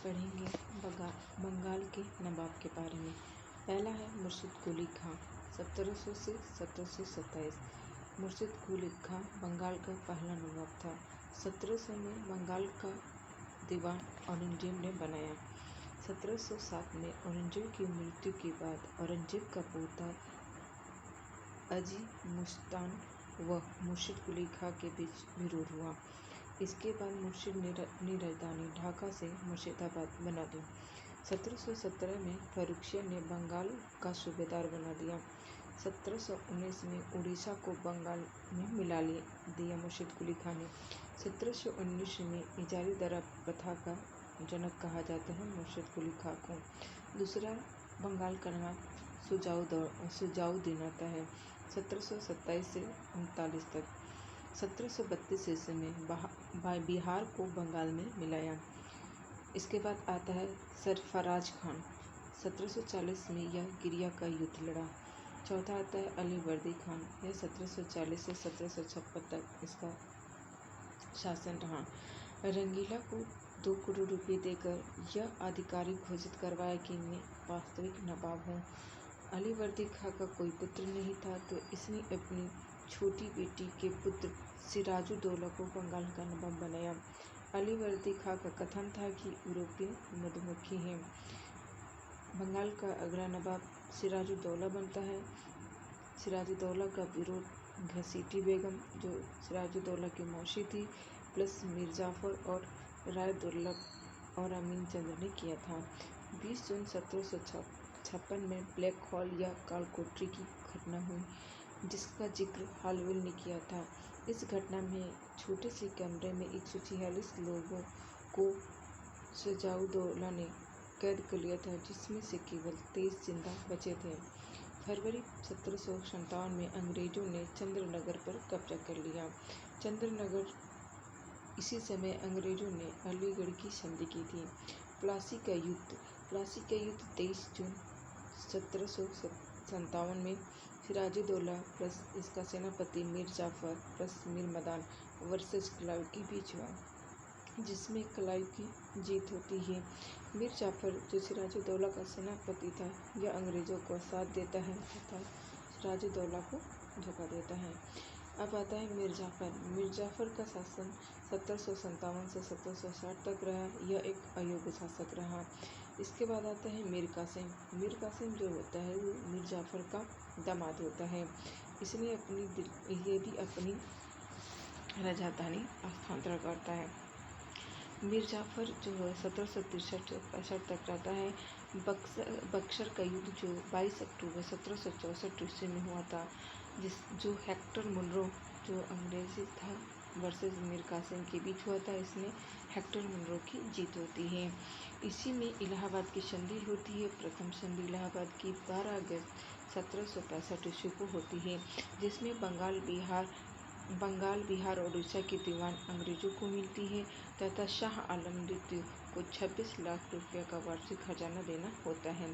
पढ़ेंगे बंगाल के नवाब के बारे में। पहला है मुर्शिद कुली खां 1700 से 1727। मुर्शिद कुली खां बंगाल का पहला नवाब था। 1700 में बंगाल का दीवान औरंगजेब ने बनाया। 1707 में औरंगजेब की मृत्यु के बाद औरंगजेब का पोता अजी मुस्तान व मुर्शिद कुली खां के बीच विरोध हुआ। इसके बाद मुर्शिद ने राजधानी ढाका से मुर्शिदाबाद बना दी। 1717 में फर्रुखिया ने बंगाल का सूबेदार बना दिया। 1719 में उड़ीसा को बंगाल में मिला दिया मुर्शिद कुली खां ने। 1719 में इजारीदारा प्रथा का जनक कहा जाता है मुर्शिद कुली खां को। दूसरा बंगाल का नवाब सुजाउद्दीन आता है 1727 से 39 तक। 1732 ईस्वी में बिहार को बंगाल में मिलाया। इसके बाद आता है सरफराज खान। 1740 में यह गिरिया का युद्ध लड़ा। चौथा आता है अलीवर्दी खान। यह 1740 से 1756 तक इसका शासन रहा। रंगीला को 2 करोड़ रुपये देकर यह आधिकारिक घोषित करवाया कि मैं वास्तविक नवाब हूँ। अलीवर्दी खां का कोई पुत्र नहीं था तो इसने अपनी छोटी बेटी के पुत्र सिराजुद्दौला को बंगाल का नवाब बनाया। अलीवर्दी खां का कथन था कि यूरोपीय मधुमक्खी हैं। बंगाल का अगला नवाब सिराजुद्दौला बनता है। सिराजुद्दौला का विरोध घसीटी बेगम जो सिराजुद्दौला की मौसी थी प्लस मीर जाफर और राय दुर्लभ और अमीन चंद्र ने किया था। 20 जून 1756 में ब्लैक हॉल या कालकोठरी की घटना हुई जिसका जिक्र हालवेल ने किया था। इस घटना में छोटे से कमरे में 146 लोगों को सिराजुद्दौला ने कैद कर लिया था जिसमें से केवल 23 जिंदा बचे थे। फरवरी 1757 में अंग्रेजों ने चंद्रनगर पर कब्जा कर लिया। चंद्रनगर इसी समय अंग्रेजों ने अलीगढ़ की संधि की थी। प्लासी का युद्ध 23 जून 1757 में सिराजुद्दौला प्लस इसका सेनापति Mir Jafar plus Mir Madan versus Clive के बीच हुआ जिसमें क्लाइव की जीत होती है। मीर जाफर जो सिराजुद्दौला का सेनापति था यह अंग्रेजों को साथ देता है तथा सिराजुद्दौला को धोखा देता है। अब आता है मीर जाफर। मीर जाफर का शासन 1757 से 1760 तक रहा। यह एक अयोग्य शासक रहा। इसके बाद आता है मीर कासिम। मीर कासिम जो होता है वो मीर जाफर का दामाद होता है। इसने ये भी अपनी राजधानी स्थानांतरण करता है। मीर जाफर जो है 1763-65 तक रहता है। बक्सर का युद्ध जो 22 अक्टूबर 1764 ईस्वी में हुआ था जो हेक्टर मुनरो जो अंग्रेजी था वर्सेस मीर कासिम के बीच हुआ था। इसमें हेक्टर मुनरो की जीत होती है। इसी में इलाहाबाद की संधि होती है। प्रथम संधि इलाहाबाद की 12 अगस्त 1765 ईस्वी को होती है जिसमें बंगाल बिहार और उड़ीसा की दीवान अंग्रेजों को मिलती है तथा शाह आलम द्वितीय को 26 लाख रुपये का वार्षिक खजाना देना होता है।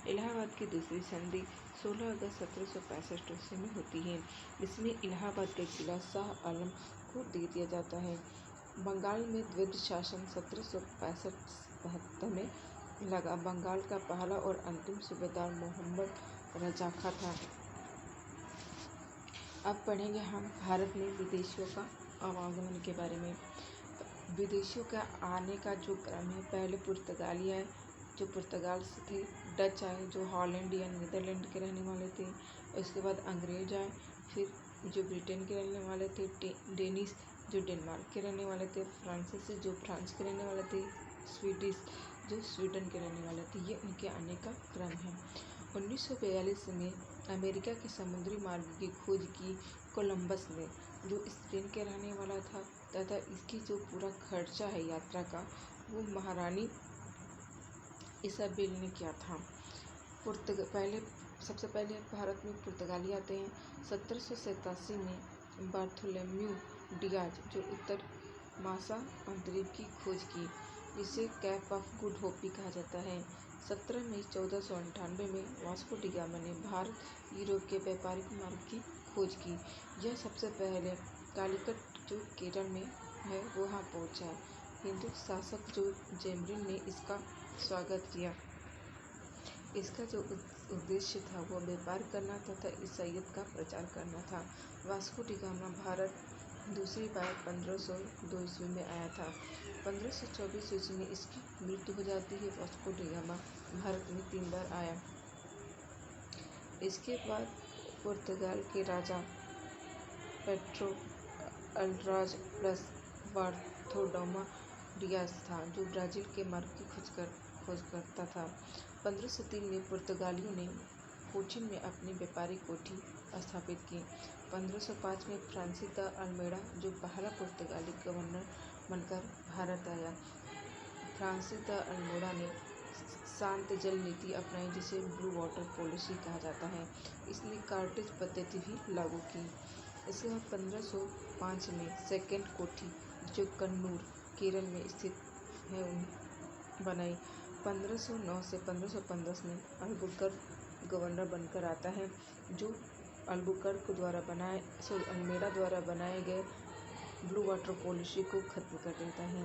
इलाहाबाद की दूसरी संधि 16 अगस्त 1765 ईस्वी में होती है। इसमें इलाहाबाद का किला शाह आलम को दे दिया जाता है। बंगाल में द्वैध शासन 1765-72 में लगा। बंगाल का पहला और अंतिम सूबेदार मोहम्मद रजा खां था। अब पढ़ेंगे हम भारत में विदेशियों का आवागमन के बारे में। विदेशियों का आने का जो क्रम है पहले पुर्तगाली आए जो पुर्तगाल से थे। डच आए जो हॉलैंड या नीदरलैंड के रहने वाले थे। उसके बाद अंग्रेज आए फिर जो ब्रिटेन के रहने वाले थे। डेनिश जो डेनमार्क के रहने वाले थे। फ्रांसीसी जो फ्रांस के रहने वाले थे। स्वीडिश जो स्वीडन के रहने वाले थे। ये उनके आने का क्रम है। 1942 में अमेरिका के समुद्री मार्ग की खोज की कोलंबस ने जो स्पेन के रहने वाला था तथा इसकी जो पूरा खर्चा है यात्रा का वो महारानी इसाबेल ने किया था। सबसे पहले भारत में पुर्तगाली आते हैं। 1787 में बार्थोलोम्यू डियाज जो उत्तर मासा अंतरिक्ष की खोज की जिसे कैप ऑफ गुड होप भी कहा जाता है। 17 मई 1498 में वास्को डी गामा ने भारत यूरोप के व्यापारिक मार्ग की खोज की। यह सबसे पहले कालीकट जो केरल में है वहाँ पहुँचा। हिंदू शासक जो जेमरिन ने इसका स्वागत किया। इसका जो उद्देश्य था वह व्यापार करना तथा ईसाईयत का प्रचार करना था। वास्को डी गामा भारत दूसरी बार 1502 ईस्वी में आया था। 1524 ईस्वी में इसकी मृत्यु हो जाती है। वास्को डी गामा भारत में 3 बार आया। इसके बाद पुर्तगाल के राजा Pedro Alvares plus Bartholomew Dias था, जो ब्राज़ील के मार्ग की खोज करता था। 1503 में पुर्तगालियों ने कोचीन में अपनी व्यापारिक कोठी स्थापित की। 1505 में फ्रांसिस द अल्मेडा, जो पहला पुर्तगाली गवर्नर बनकर भारत आया। फ्रांसिस द अल्मेडा ने शांत जल नीति अपनाई, जिसे ब्लू वाटर पॉलिसी कहा जाता है। इसने कार्टेज पद्धति भी लागू की। इसके बाद 1505 में सेकेंड कोठी, जो कन्नूर केरल में स्थित है, बनाई। 1509 से 1515 में अल्बुकर्क गवर्नर बनकर आता है, जो अल्बुकर्क अल्मेडा द्वारा बनाए गए ब्लू वाटर पॉलिसी को खत्म कर देता है।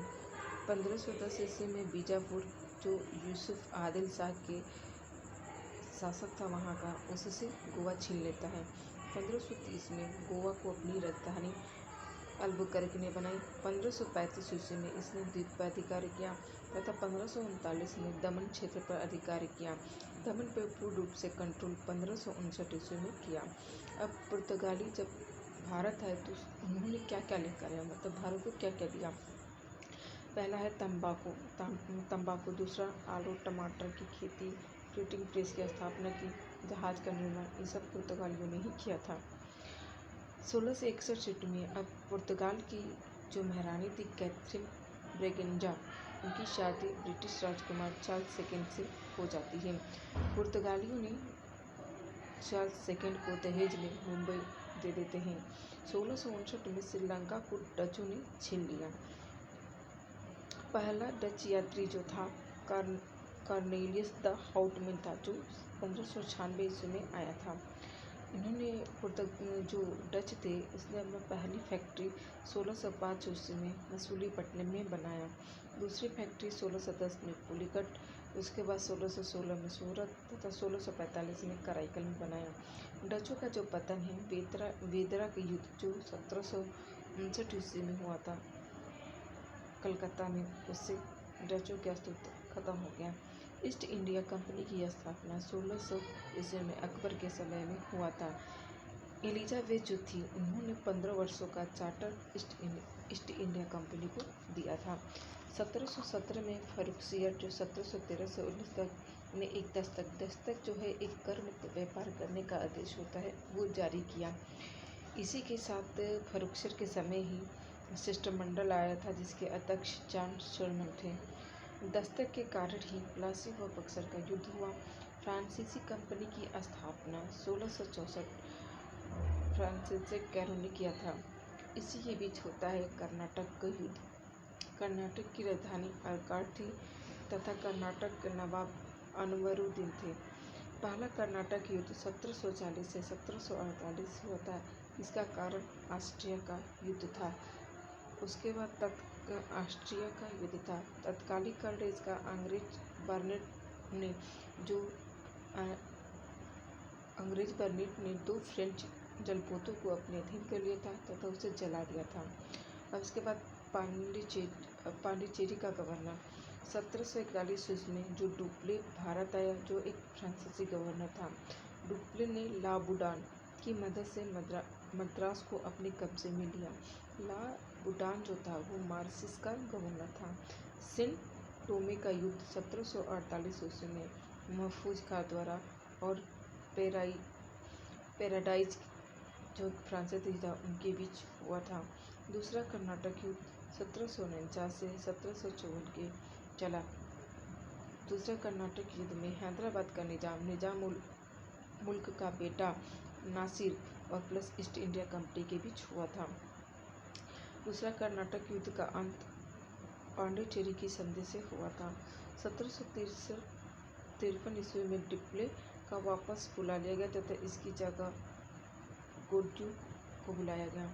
1510 ईस्वी में बीजापुर, जो यूसुफ आदिल शाह के शासक था वहाँ का, उससे गोवा छीन लेता है। 1530 में गोवा को अपनी राजधानी अल्बुकर्क ने बनाई। 1535 ईस्वी में इसने द्वीप पर अधिकार किया तथा 1539 में दमन क्षेत्र पर अधिकार किया। दमन पर पूर्ण रूप से कंट्रोल 1559 ईस्वी में किया। अब पुर्तगाली जब भारत आए तो उन्होंने क्या क्या लेकर आया, मतलब भारत को क्या क्या दिया। पहला है तंबाकू, दूसरा आलू टमाटर की खेती, प्रिंटिंग प्रेस की स्थापना की, जहाज का निर्माण, ये सब पुर्तगालियों ने ही किया था। 1661 में अब पुर्तगाल की जो महारानी थी कैथरीन ब्रेगेंजा, उनकी शादी ब्रिटिश राजकुमार चार्ल्स सेकंड से हो जाती है। पुर्तगालियों ने चार्ल्स सेकंड को दहेज में मुंबई दे देते हैं। 1659 में श्रीलंका को डचों ने छीन लिया। पहला डच यात्री जो था कॉर्नेलियस द हाउटमैन था, जो 1596 ईस्वी में आया था। इन्होंने जो डच थे, उसने अपना पहली फैक्ट्री 1605 ईस्वी में मसूलीपट्टनम में बनाया। दूसरी फैक्ट्री 1610 में पुलिकट, उसके बाद 1616 में सूरत तथा 1645 में कराईकल में बनाया। डचों का जो पतन है वेदरा के युद्ध, जो 1759 ईस्वी में हुआ था कलकत्ता में, उससे डचों का अस्तित्व खत्म हो गया। ईस्ट इंडिया कंपनी की स्थापना 1600 ईस्वी में अकबर के समय में हुआ था। एलिजाबेथ जो थी, उन्होंने 15 वर्षों का चार्टर ईस्ट इंडिया कंपनी को दिया था। 1717 में फर्रुखसियर, जो 1713 से 19 तक ने एक दस्तक जो है एक कर मुक्त व्यापार करने का आदेश होता है, वो जारी किया। इसी के साथ फर्रुखसियर के समय ही शिष्टमंडल आया था, जिसके अध्यक्ष जॉन शर्मन थे। दस्तक के कारण ही प्लासी व बक्सर का युद्ध हुआ। फ्रांसीसी कंपनी की स्थापना 1664 फ्रांसिस कैरो ने किया था। इसी के बीच होता है कर्नाटक का युद्ध। कर्नाटक की राजधानी अरकाट थी तथा कर्नाटक के नवाब अनवरुद्दीन थे। पहला कर्नाटक युद्ध 1740 से 1748 हुआ था। इसका कारण ऑस्ट्रिया का युद्ध था। उसके बाद ऑस्ट्रिया का युद्ध था। तत्कालीन कांग्रेस का अंग्रेज बर्नेट ने 2 फ्रेंच जलपोतों को अपने अधीन कर लिया था तथा उसे जला दिया था। अब इसके बाद पांडिचेरी का गवर्नर 1741 ईस्वी में जो डुप्ले भारत आया, जो एक फ्रांसीसी गवर्नर था। डुप्ले ने ला बुडान की मदद से मद्रास को अपने कब्जे में लिया। ला बुडान जो था वो मार्सिस का गवर्नर था। सेंट टोमे का युद्ध 1748 ईस्वी में महफूज खां द्वारा और पैराडाइज जो फ्रांसीसी था उनके बीच हुआ था। दूसरा कर्नाटक युद्ध 1749 से 1754 के चला। दूसरा कर्नाटक युद्ध में हैदराबाद का निजाम मुल्क का बेटा नासिर और प्लस ईस्ट इंडिया कंपनी के बीच हुआ था। दूसरा कर्नाटक युद्ध का अंत पांडिचेरी की संधि से हुआ था। 1753 ईस्वी में डिप्ले का वापस बुला लिया गया तथा इसकी जगह गोड्यू को बुलाया गया।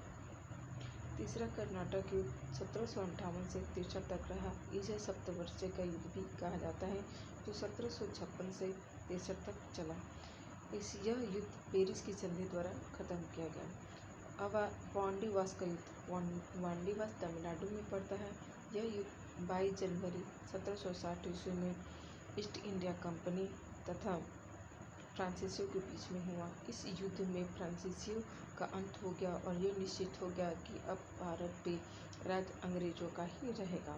तीसरा कर्नाटक युद्ध 1758 से 63 तक रहा। इसे सप्तवर्षीय का युद्ध भी कहा जाता है, जो 1756 से 63 तक चला। यह युद्ध पेरिस की संधि द्वारा खत्म किया गया। अब वांडीवास का युद्ध। वांडीवास तमिलनाडु में पड़ता है। यह युद्ध 22 जनवरी 1760 ईस्वी में ईस्ट इंडिया कंपनी तथा फ्रांसीसियों के बीच में हुआ। इस युद्ध में फ्रांसीसियों का अंत हो गया और यह निश्चित हो गया कि अब भारत पे राज्य अंग्रेजों का ही रहेगा।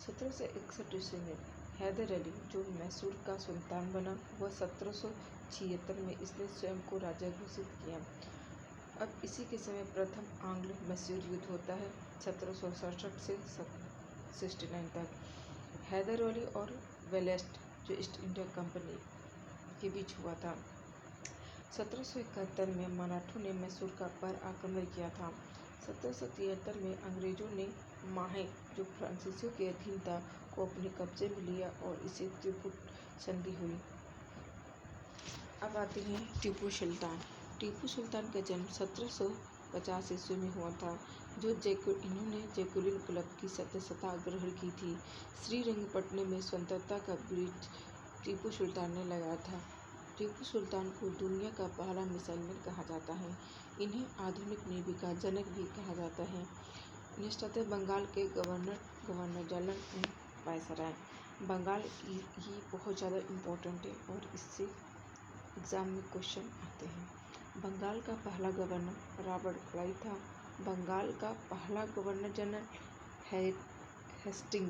1761 ईस्वी में हैदर अली, जो मैसूर का सुल्तान बना, वह 1776 में इसने स्वयं को राजा घोषित किया। अब इसी के समय प्रथम आंग्ल मैसूर युद्ध होता है 1767 से 69 तक। हैदर अली और वेलेस्ट, जो ईस्ट इंडिया कंपनी के बीच हुआ था। 1771 में मराठों ने मैसूर का पर आक्रमण किया था। 1773 में अंग्रेजों ने माहे, जो फ्रांसीसियों के अधीन था, को अपने कब्जे में लिया और इसे त्रिपुट संधि हुई। अब आते हैं टीपू सुल्तान। टीपू सुल्तान का जन्म 1750 ईस्वी में हुआ था, इन्होंने जयकुलीन क्लब की सदस्यता ग्रहण की थी। श्रीरंगपट्टनम में स्वतंत्रता का ब्रिज टीपू सुल्तान ने लगाया था। टीपू सुल्तान को दुनिया का पहला मिसाइल मैन कहा जाता है। इन्हें आधुनिक नेवी का जनक भी कहा जाता है। नेक्स्ट आते हैं बंगाल के governor general and viceroy. Bengal ये बहुत ज़्यादा इम्पोर्टेंट है और इससे एग्ज़ाम में क्वेश्चन आते हैं। बंगाल का पहला गवर्नर रॉबर्ट क्लाइव था। बंगाल का पहला गवर्नर जनरल हेस्टिंग,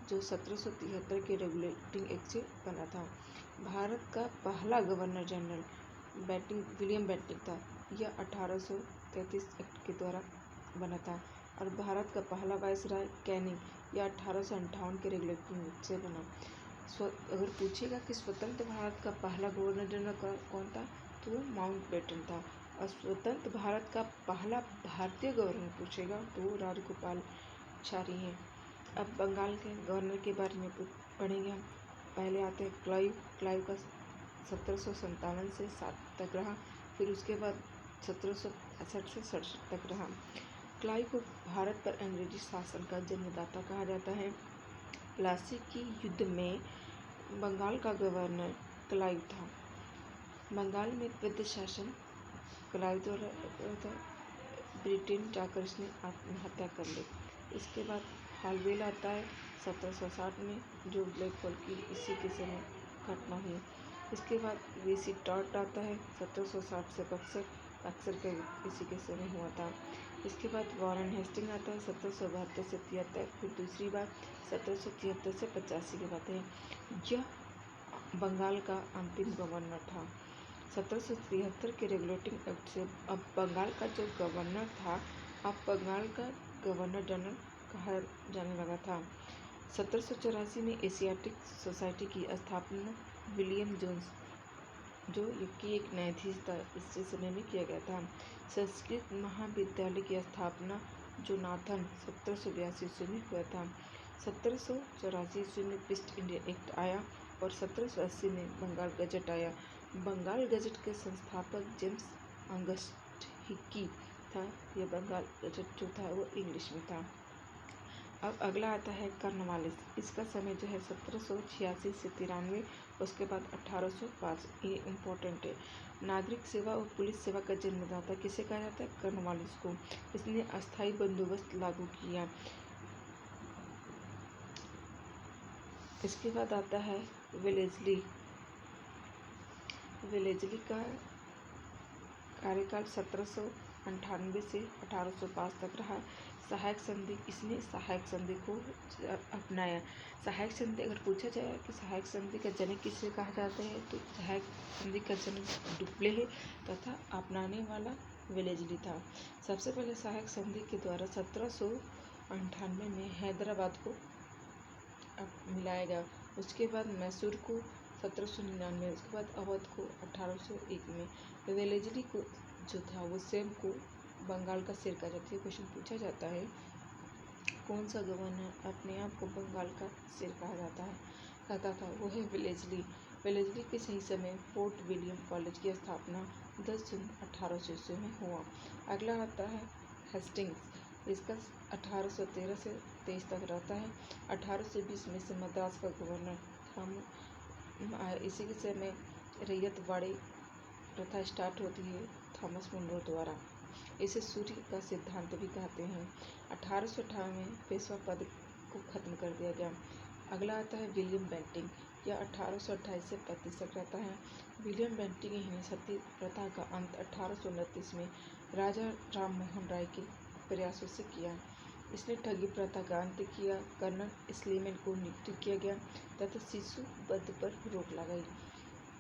जो 1773 के रेगुलेटिंग एक्ट से बना था। भारत का पहला गवर्नर जनरल विलियम बेंटिंक था। यह 1833 एक्ट के द्वारा बना था। और भारत का पहला वायसराय कैनिंग, यह 1858 के रेगुलेटिंग एक्ट से बना। अगर पूछेगा कि स्वतंत्र भारत का पहला गवर्नर जनरल कौन था, तो वो माउंटबेटन था। और स्वतंत्र भारत का पहला भारतीय गवर्नर पूछेगा तो वो राजगोपालाचारी हैं। अब बंगाल के गवर्नर के बारे में पढ़ेंगे हम। पहले आते हैं क्लाइव का 1757 से 7 तक रहा। फिर उसके बाद 1765 से 67 तक रहा। क्लाइव को भारत पर अंग्रेजी शासन का जन्मदाता कहा जाता है। प्लासी की युद्ध में बंगाल का गवर्नर क्लाइव था। बंगाल में वैध शासन क्लाइव द्वारा था। ब्रिटेन जाकर इसने आत्महत्या कर ली। इसके बाद हालवेल आता है 1760 में, जो ब्लैक होल की इसी के समय घटना हुई। इसके बाद वीसी टॉट आता है 1760 से बक्सर का इसी के समय हुआ था। इसके बाद वॉरेन हेस्टिंग आता है 1772 से 73। फिर दूसरी बार 1773 से 85 की बात है। यह बंगाल का अंतिम गवर्नर था। 1773 के रेगुलेटिंग एक्ट से अब बंगाल का जो गवर्नर था, अब बंगाल का गवर्नर जनरल कहा जाने लगा था। 1784 में एशियाटिक सोसाइटी की स्थापना विलियम जोन्स, जो कि एक न्यायाधीश था, इससे समय में किया गया था। संस्कृत महाविद्यालय की स्थापना जोनाथन 1782 ईस्वी में हुआ था। 1784 ईस्वी में ईस्ट इंडिया एक्ट आया और 1780 में बंगाल गजट आया। बंगाल गजट के संस्थापक जेम्स ऑगस्ट हिक्की था। यह बंगाल गजट जो था वो इंग्लिश में था। अब अगला आता है कॉर्नवालिस। इसका समय जो है 1786 से 93। उसके बाद 1805। ये इम्पोर्टेंट है। नागरिक सेवा और पुलिस सेवा का जन्मदाता किसे कहा जाता है? कॉर्नवालिस को। इसने अस्थायी बंदोबस्त लागू किया। इसके बाद आता है वेलेस्ली। वेलेस्ली का कार्यकाल 1798 से 1805 तक रहा। सहायक संधि, इसने सहायक संधि को अपनाया। सहायक संधि अगर पूछा जाए कि सहायक संधि का जनक किसे कहा जाता है, तो सहायक संधि का जनक डुप्ले तथा अपनाने वाला वेलेस्ली था। सबसे पहले सहायक संधि के द्वारा 1798 में हैदराबाद को मिलाया गया। उसके बाद मैसूर को 1799, उसके बाद अवध को 1801 में। वेलेस्ली को जो था वो स्वयं को बंगाल का सिर कहा जाता है। क्वेश्चन पूछा जाता है कौन सा गवर्नर अपने आप को बंगाल का सिर कहता था, वो है वेलेस्ली। वेलेस्ली के सही समय फोर्ट विलियम कॉलेज की स्थापना 10 जून 1800 ईस्वी में हुआ। अगला आता है हेस्टिंग्स। इसका 1813 से 23 तक रहता है। 1820 में से मद्रास का गवर्नर इसी के समय रैयतवाड़ी प्रथा स्टार्ट होती है थॉमस मुनरो द्वारा। इसे सूर्य का सिद्धांत भी कहते हैं। 1858 में पेशवा पद को खत्म कर दिया गया। अगला आता है विलियम बेंटिंक। यह 1828 से 35 तक रहता है। विलियम बेंटिंक ने सती प्रथा का अंत 1829 में राजा राम मोहन राय के प्रयासों से किया। इसने ठगी प्रथा का अंत किया। कर्नल स्लीमैन को नियुक्त किया गया तथा शिशु वध पर रोक लगाई।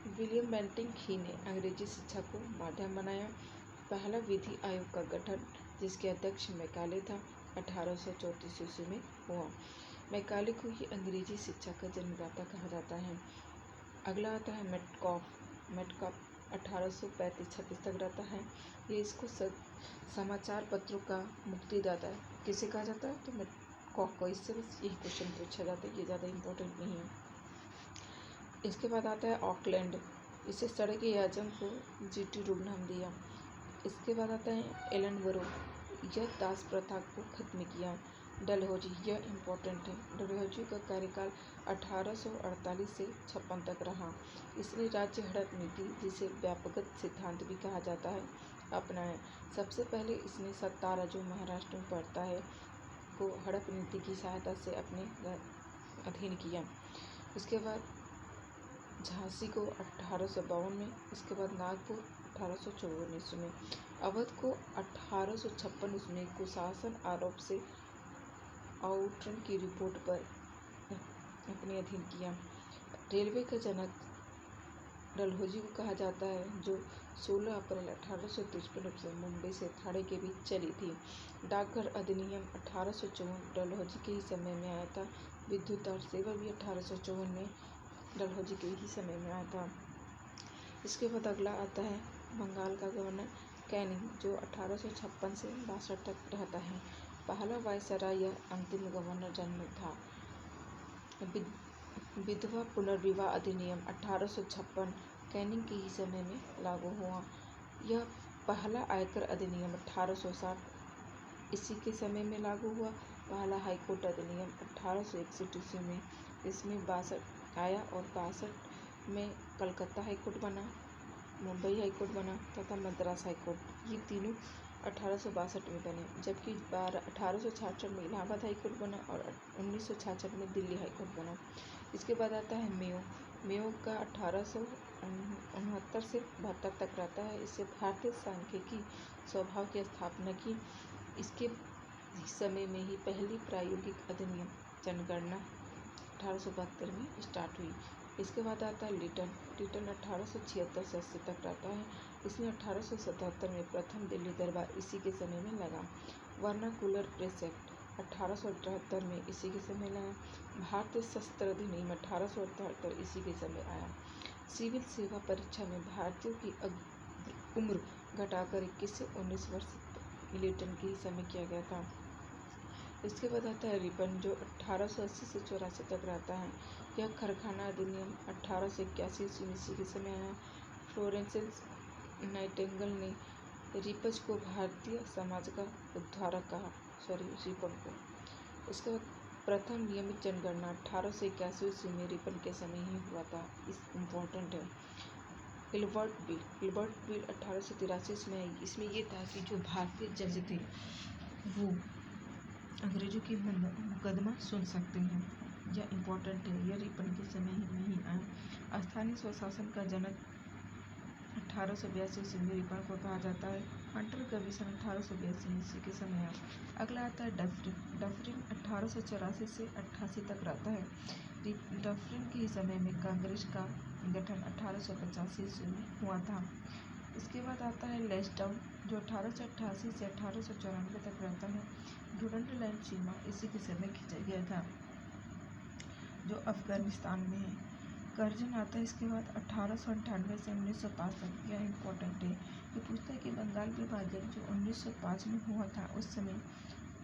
विलियम बेंटिंक ही ने अंग्रेजी शिक्षा को माध्यम बनाया। पहला विधि आयोग का गठन, जिसके अध्यक्ष मैकाले था, 1834 ईस्वी में हुआ। मैकाले को ही अंग्रेजी शिक्षा का जन्मदाता कहा जाता है। अगला आता है मेटकॉफ 1835-36 तक रहता है। ये इसको समाचार पत्रों का मुक्तिदाता किसे कहा जाता है, तो मेटकॉफ को। इससे बस यही क्वेश्चन पूछा जाता है, ये ज़्यादा इम्पोर्टेंट नहीं है। इसके बाद आता है ऑकलैंड। इसे सड़क आजम को जीटी रोड नाम दिया। इसके बाद आता है एलनबरो। यह दास प्रथा को खत्म किया। डलहौजी, यह इम्पोर्टेंट है। डलहौजी का कार्यकाल 1848 से 56 तक रहा। इसने राज्य हड़प नीति, जिसे व्यापकत सिद्धांत भी कहा जाता है, अपनाया। सबसे पहले इसने सत्तारा, जो महाराष्ट्र में पड़ता है, को हड़प नीति की सहायता से अपने अधीन किया। इसके बाद झांसी को 1852 में, इसके बाद नागपुर 1854 ईस्वी में, अवध को 1856 ईस्वी में कुशासन आरोप से आउटरन की रिपोर्ट पर अपने अधीन किया। रेलवे का जनक डलहौजी को कहा जाता है, जो 16 अप्रैल 1853 से मुंबई से थाने के बीच चली थी। डाकघर अधिनियम 1854 डलहौजी के ही समय में आया था। विद्युत तार सेवा भी 1854 में डलहौजी के ही समय में आया था। इसके बाद अगला आता है बंगाल का गवर्नर कैनिंग, जो 1856 से 62 तक रहता है। पहला वायसराय या अंतिम गवर्नर जनरल था। विधवा पुनर्विवाह अधिनियम 1856 कैनिंग के ही समय में लागू हुआ। यह पहला आयकर अधिनियम 1860 इसी के समय में लागू हुआ। पहला हाईकोर्ट अधिनियम 1861 ईस्वी में, इसमें 62 आया और 62 में कलकत्ता हाईकोर्ट बना, मुंबई हाईकोर्ट बना तथा मद्रास हाईकोर्ट। ये तीनों 1862 में बने, जबकि 1866 में इलाहाबाद हाईकोर्ट बना और 1966 में दिल्ली हाईकोर्ट बना। इसके बाद आता है मेयो का 1869 से 72 तक रहता है। इससे भारतीय सांख्यिकी स्वभाव की स्थापना की। इसके समय में ही पहली प्रायोगिक अधिनियम जनगणना 1872 में स्टार्ट हुई। इसके बाद आता है लिटन 1876 से 80 तक रहता है। इसमें 1877 में प्रथम दिल्ली दरबार इसी के समय में लगा। वर्नाकुलर प्रेस एक्ट 1878 में इसी के समय लगा। भारतीय शस्त्र अधिनियम 1878 इसी के समय आया। सिविल सेवा परीक्षा में भारतीयों की उम्र घटाकर 21 से 19 वर्ष लिटन के ही समय किया गया था। इसके बाद आता है रिपन, जो 1880 से 84 तक रहता है। यह कारखाना अधिनियम 1881 ईस्वी इसी के समय आया। फ्लोरेंस नाइटिंगेल ने रिपन को भारतीय समाज का उद्धारक कहा, रिपन को। इसके बाद प्रथम नियमित जनगणना 1881 ईस्वी में रिपन के समय ही हुआ था। इस इम्पोर्टेंट है। इल्बर्ट बिल 1883 में आई। इसमें ये था कि जो भारतीय जज थे वो अंग्रेजों की मुकदमा सुन सकते हैं। यह इम्पोर्टेंट है। यह रिपन के समय ही नहीं आया। स्थानीय स्वशासन का जनक 1882 ईस्वी में रिपन को कहा जाता है। हंटर कमीशन 1882 ईस्वी के समय आया। अगला आता है डफरिन 1884 से 88 तक रहता है। डफरिन के समय में कांग्रेस का गठन 1885 ईस्वी में हुआ था। इसके बाद आता है लैंसडाउन, जो 1888 से 1894 तक रहता है। डुरंड लाइन सीमा इसी के समय खींचा गया था, जो अफगानिस्तान में है। कर्जन आता है इसके बाद 1898 से 1905 तक। यह इम्पोर्टेंट है। ये पूछता है कि बंगाल विभाजन जो 1905 में हुआ था, उस समय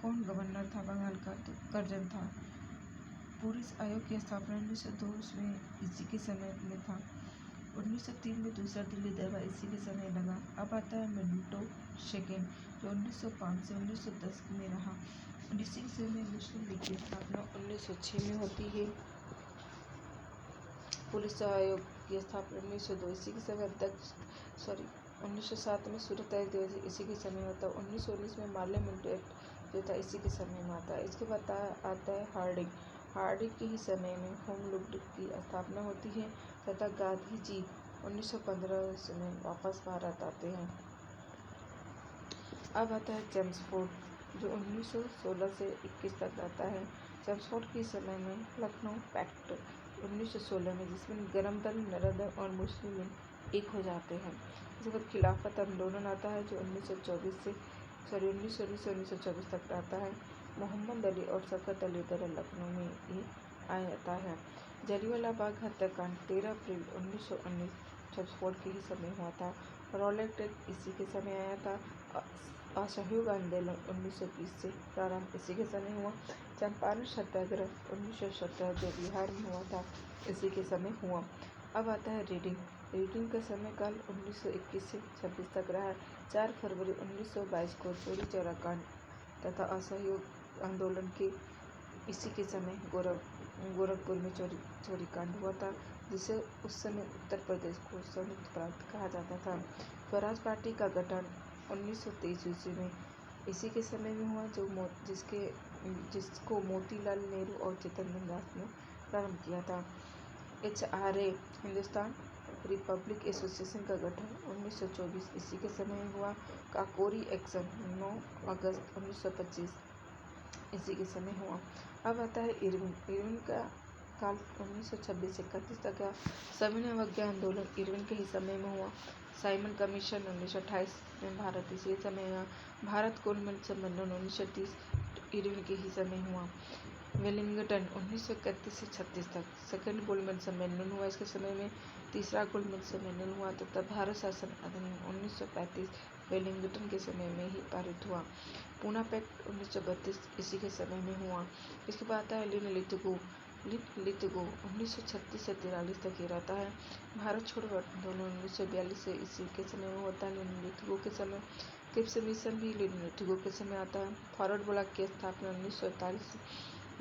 कौन गवर्नर था बंगाल का, तो कर्जन था। पुलिस आयोग की स्थापना 1902 में इसी के समय में था। 1903 में दूसरा दिल्ली दरबार इसी के समय लगा। अब आता है मिंटो सेकेंड, जो 1905 से 1910 में रहा। इसी के समय मुस्लिम लीग की स्थापना 1906 में होती है। पुलिस आयोग की स्थापना 1902 इसी के समय 1907 में सूरत आयोग दिवस इसी के समय होता है। 1919 में पार्लियामेंट एक्ट जो था इसी के समय में आता है। इसके बाद आता है हार्डिंग के ही समय में होम रूल की स्थापना होती है तथा गांधी जी 1915 में वापस भारत आते हैं। अब आता है चेम्सफोर्ड, जो 1916 से 21 तक आता है। चेम्सफोर्ड के समय में लखनऊ पैक्ट 1916 में, जिसमें गरम दल, नरदल और मुस्लिम लीग एक हो जाते हैं। इसके बाद खिलाफत आंदोलन आता है, जो 1919 से 1924 तक आता है। मोहम्मद अली और शौकत अली द्वारा लखनऊ में ये आता है। जलियांवाला बाग हत्याकांड 13 अप्रैल 1919 चेम्सफोर्ड के ही समय हुआ था। रॉलेट एक्ट इसी के समय आया था। असहयोग आंदोलन 1920 से प्रारंभ इसी के समय हुआ। चंपारण सत्याग्रह 1917 जो बिहार में हुआ था इसी के समय हुआ। अब आता है रीडिंग का समय काल 1921 से 26 तक रहा। 4 फरवरी 1922 को चोरी चौरा कांड तथा असहयोग आंदोलन के इसी के समय गोरखपुर में चोरी कांड हुआ था, जिसे उस समय उत्तर प्रदेश को संयुक्त प्रांत कहा जाता था। स्वराज पार्टी का गठन 1923 ईस्वी में इसी के समय में हुआ, जिसको मोतीलाल नेहरू और चित्तरंजन दास ने प्रारंभ किया था। HRA हिंदुस्तान रिपब्लिक एसोसिएशन का गठन 1924 इसी के समय में हुआ। काकोरी एक्शन 9 अगस्त 1925 इसी के समय हुआ। अब आता है इरविन का काल 1926 से 31 तक का। सविनय अवज्ञा आंदोलन इरविन के ही समय में हुआ। साइमन कमीशन 1928 में भारत इसी समय हुआ। भारत गोलमेज सम्मेलन 1930 इरविन के ही समय हुआ। वेलिंगटन 1931 से 36 तक सेकंड गोलमेज सम्मेलन हुआ इसके समय में। तीसरा गोलमेज सम्मेलन हुआ तथा भारत शासन अधिनियम 1935 वेलिंगटन के समय में ही पारित हुआ। पूना पैक्ट 1932 इसी के समय में हुआ। इसके बाद आता है लिथगो 1936 से 43 तक ही रहता है। भारत छोड़ो आंदोलन 1942 से इसी के समय में होता है। लिथगो के समय क्रिप्स मिशन भी लिथगो के समय आता है। फॉरवर्ड ब्लॉक की स्थापना 1947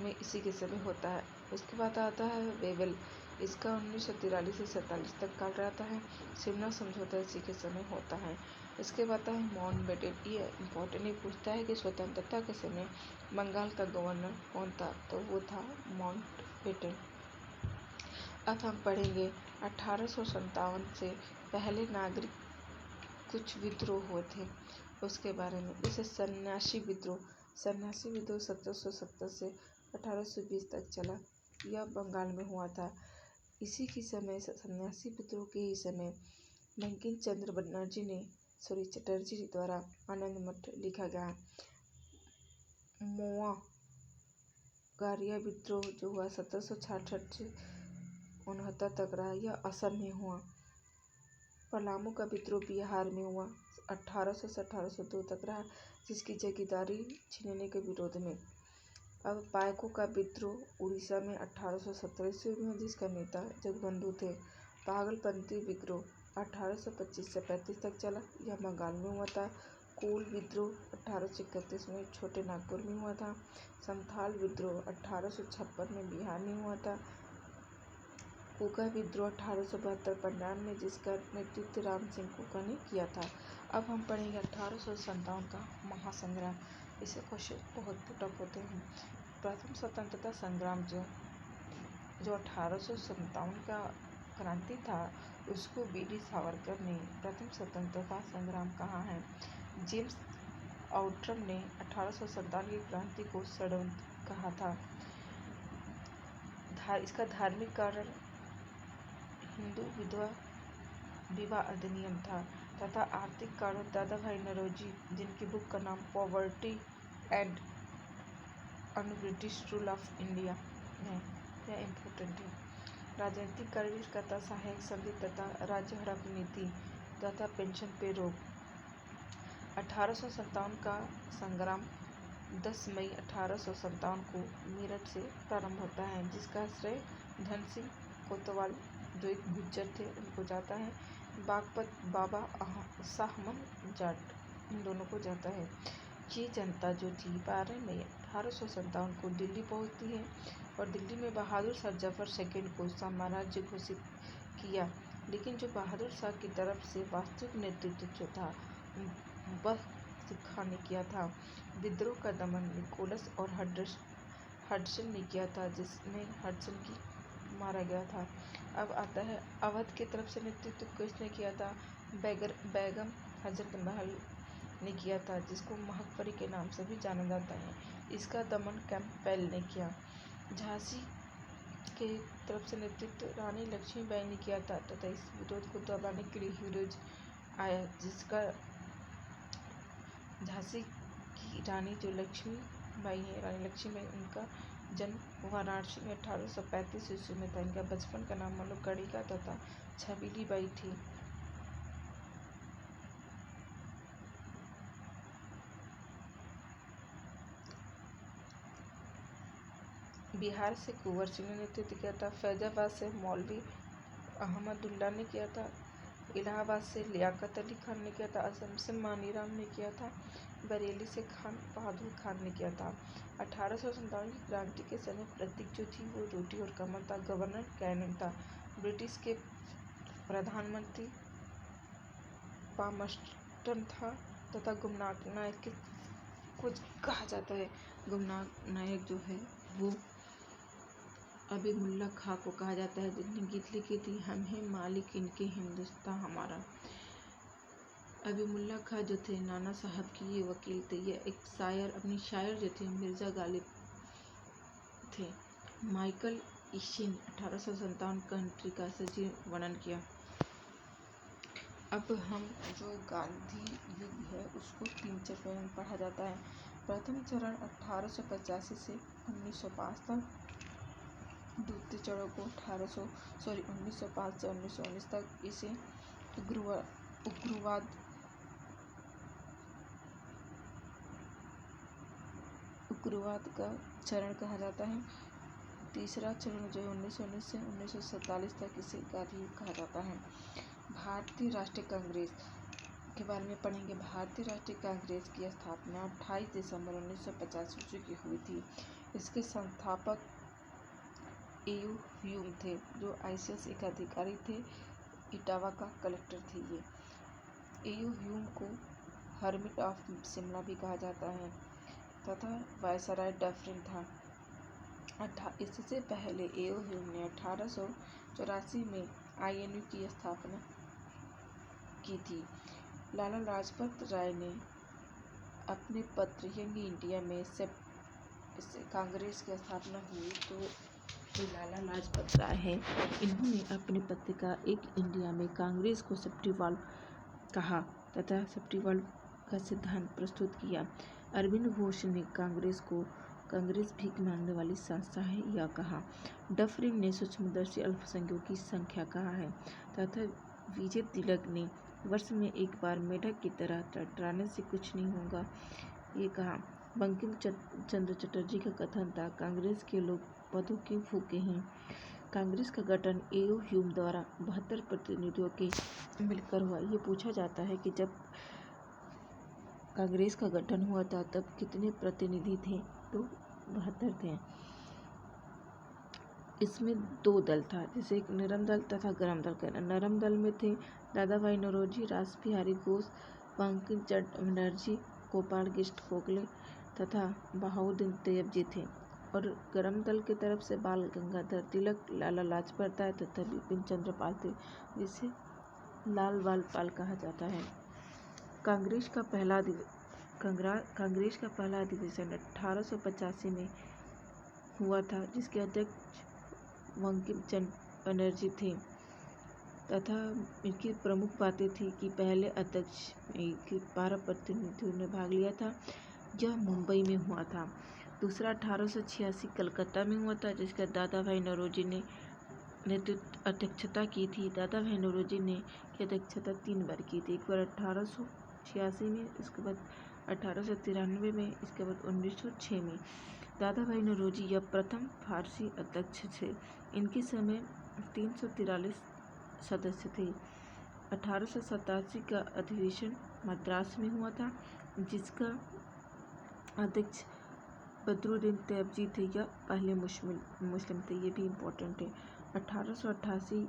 में इसी के समय होता है। उसके बाद आता है वेवेल, इसका 1943 से 47 तक काल रहता है। सिमला समझौता इसी के समय होता है। इसके बाद आता है माउंटबेटन, ये इम्पोर्टेंट ही पूछता है कि स्वतंत्रता के समय बंगाल का गवर्नर कौन था, तो वो था माउंटबेटन। अब हम पढ़ेंगे 1857 से पहले नागरिक कुछ विद्रोह हुए थे उसके बारे में। जैसे सन्यासी विद्रोह 1770 से 1820 तक चला, यह बंगाल में हुआ था। इसी के समय सन्यासी विद्रोह के ही समय बंकिम चंद्र चटर्जी द्वारा आनंद मठ लिखा गया। मोआ गारिया विद्रोह जो हुआ 1766 से 69 तक रहा, यह असम में हुआ। पलामू का विद्रोह बिहार में हुआ 1800 से 1802 तक रहा, जिसकी जगीरदारी छीनने के विरोध में। अब पायको का विद्रोह उड़ीसा में 1817 ईस्वी में, जिसका नेता जगबंधु थे। पागलपंथी विद्रोह 1825 से 35 तक चला, यह बंगाल में हुआ था। कोल विद्रोह 1831 में छोटे नागपुर में हुआ था। संथाल विद्रोह 1856 में बिहार में हुआ था। कुका विद्रोह 1872 पंजाब में, जिसका नेतृत्व राम सिंह कुका ने किया था। अब हम पढ़ेंगे 1857 का महासंग्राम। इसे क्वेश्चन बहुत पुटअप होते हैं। प्रथम स्वतंत्रता संग्राम जो 1857 का क्रांति था, उसको BD सावरकर ने प्रथम स्वतंत्रता संग्राम कहा है। जेम्स आउट्रम ने 1857 की क्रांति को षड्यंत्र कहा था। इसका धार्मिक कारण हिंदू विवाह अधिनियम था तथा आर्थिक कारण दादा भाई नौरोजी, जिनकी बुक का नाम poverty and British rule of India है, यह इम्पोर्टेंट है। राजनीतिक कारण तथा सहायक संधि तथा राज्य हड़प नीति तथा पेंशन पे रोक। 1857 का संग्राम 10 मई 1857 को मेरठ से प्रारंभ होता है, जिसका श्रेय धन सिंह कोतवाल जो एक गुज्जर थे, उनको जाता है। बागपत बाबा साहमन जाट, इन दोनों को जाता है। ये जनता जो थी 12 मई 1857 को दिल्ली पहुंचती है और दिल्ली में बहादुर शाह जफर सेकंड को साम्राज्य घोषित किया। लेकिन जो बहादुर शाह की तरफ से वास्तविक नेतृत्व जो था वह खान ने किया था। विद्रोह का दमन निकोलस और हडसन ने किया था, जिसमें हडसन की मारा गया था। अब आता है अवध की तरफ से नेतृत्व किसने किया था? बेगम हजरत महल ने किया था, जिसको महकपरी के नाम से भी जाना जाता है। इसका दमन कैंपबेल ने किया। झांसी के तरफ से नेतृत्व रानी लक्ष्मीबाई ने किया था तथा इस विरोध को दबाने के लिए हीरोज आया, जिसका झांसी की रानी जो लक्ष्मीबाई है, रानी लक्ष्मीबाई, उनका जन्म वाराणसी में 1835 ईस्वी में था। इनका बचपन का नाम मलुकड़िका तथा छबीली बाई थी। बिहार से कुंवर सिंह ने नेतृत्व किया था। फैजाबाद से मौलवी अहमदुल्ला ने किया था। इलाहाबाद से लियाकत अली खान ने किया था। असम से मानीराम ने किया था। बरेली से खान बहादुर खान ने किया था। 1857 की क्रांति के समय प्रतीक जो थी वो रोटी और कमल था। गवर्नर कैनिंग था। ब्रिटिश के प्रधानमंत्री पामस्टन था तथा गुमनाम नायक को कहा जाता है। गुमनाम नायक जो है वो अबीमुल्ला खां को कहा जाता है, जिसने गीत लिखी थी, हम हैं मालिक इनके हिंदुस्तान हमारा। अबीमुल्ला खां जो थे नाना साहब के ये वकील थे। ये एक शायर, अपनी शायर जो थे मिर्जा गालिब थे। माइकल ईशिन 1857 कंट्री का सजीव वर्णन किया। अब हम जो गांधी युग है उसको 3 चरणों में पढ़ा जाता है। प्रथम चरण 1885 से 1905 तक, द्वितीय चरण को 1905 से 1919 तक। इसे उग्रवाद का चरण कहा जाता है। तीसरा चरण जो 1919 से 1947 तक, इसे गांधी युग कहा जाता है। भारतीय राष्ट्रीय कांग्रेस के बारे में पढ़ेंगे। भारतीय राष्ट्रीय कांग्रेस की स्थापना 28 दिसंबर 1950 ईस्वी की हुई थी। इसके संस्थापक एयू ह्यूम थे, जो ICS एक अधिकारी थे। इटावा का कलेक्टर थे ये। एयू ह्यूम को हर्मिट ऑफ शिमला भी कहा जाता है तथा वायसराय डफरिन था। इससे पहले एयू ह्यूम ने 1884 में INU की स्थापना की थी। लाला लाजपत राय ने अपने पत्र यंग इंडिया में कांग्रेस की स्थापना हुई तो जो लाला लाजपत राय है, इन्होंने अपने पत्रिका एक इंडिया में कांग्रेस को सेप्टीवाल कहा तथा सेप्टीवाल का सिद्धांत प्रस्तुत किया। अरविंद घोष ने कांग्रेस को कांग्रेस भीख मांगने वाली संस्था है यह कहा। डफरिन ने सूक्ष्मदर्शी अल्पसंख्यकों की संख्या कहा है तथा विजय तिलक ने वर्ष में एक बार मेढक की तरह टटराने से कुछ नहीं होगा ये कहा। बंकिम चंद्र चटर्जी का कथन था, कांग्रेस के लोग पदों के भूखे हैं। कांग्रेस का गठन एयू ह्यूम द्वारा 72 प्रतिनिधियों के मिलकर हुआ। ये पूछा जाता है कि जब कांग्रेस का गठन हुआ था तब कितने प्रतिनिधि थे? तो 72 थे। इसमें 2 दल था, जैसे एक नरम दल तथा गरम दल। नरम दल में थे दादा भाई नौरोजी, रास बिहारी घोष, बंकिम चंद्र बनर्जी, गोपाल कृष्ण गोखले तथा बहाउद्दीन तैयबजी थे। और गरम दल की तरफ से बाल गंगाधर तिलक, लाला लाजपत राय तथा बिपिन चंद्र पाल थे, जिसे लाल बाल पाल कहा जाता है। कांग्रेस का पहला अधिवेशन 1885 में हुआ था, जिसके अध्यक्ष बंकिम चंद्र बनर्जी थे तथा इनकी प्रमुख बातें थी कि पहले अध्यक्ष में 12 प्रतिनिधियों ने भाग लिया था। यह मुंबई में हुआ था। दूसरा 1886 कलकत्ता में हुआ था, जिसका दादा भाई नौरोजी ने अध्यक्षता की थी। दादा भाई नौरोजी ने की अध्यक्षता 3 बार की थी। एक बार 1886 में, इसके बाद 1893 में, इसके बाद 1906 में। दादा भाई नौरोजी यह प्रथम फारसी अध्यक्ष थे। इनके समय 343 सदस्य थे। 1887 का अधिवेशन मद्रास में हुआ था, जिसका अध्यक्ष बदरुद्दीन तैयबजी थे। यह पहले मुस्लिम थे, ये भी इम्पोर्टेंट है। 1888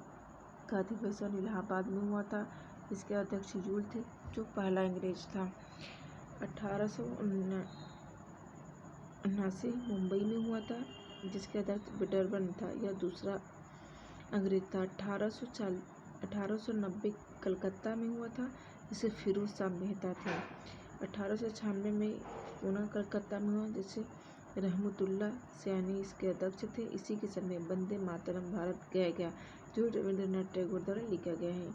का अधिवेशन इलाहाबाद में हुआ था, इसके अध्यक्ष यूल थे, जो पहला अंग्रेज था। 1879 मुंबई में हुआ था, जिसके अध्यक्ष बिडरबन था, यह दूसरा अंग्रेज था। 1890 कलकत्ता में हुआ था, जिसे फिरोज शाह मेहता थे। 1896 में पुनः कलकत्ता में हुआ, जिसे रहमतुल्लाह सयानी इसके अध्यक्ष थे। इसी के समय वंदे मातरम भारत गाया गया, जो रविंद्रनाथ टैगोर द्वारा लिखा गया है।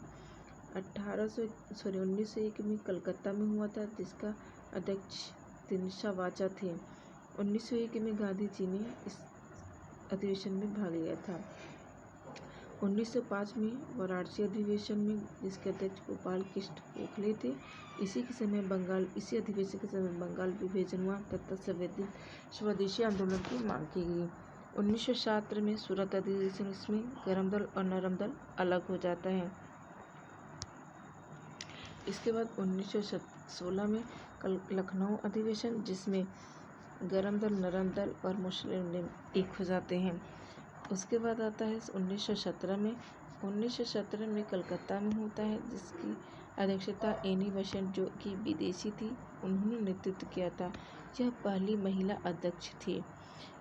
1901 में कलकत्ता में हुआ था, जिसका अध्यक्ष तिनसा वाचा थे। 1901 में गांधी जी ने इस अधिवेशन में भाग लिया था। 1905 में वाराणसी अधिवेशन में, जिसके अध्यक्ष गोपाल कृष्ण गोखले थे। इसी अधिवेशन के समय बंगाल विभाजन हुआ तथा स्वदेशी आंदोलन की मांग की गई। 1907 में सूरत अधिवेशन, इसमें गरम दल और नरम दल अलग हो जाता है। इसके बाद 1916 में लखनऊ अधिवेशन, जिसमें गरम दल, नरम दल और मुस्लिम लीग एक हो जाते हैं। उसके बाद आता है 1917 में। 1917 में कलकत्ता में होता है, जिसकी अध्यक्षता एनी बेसेंट, जो कि विदेशी थी, उन्होंने नेतृत्व किया था। यह पहली महिला अध्यक्ष थी।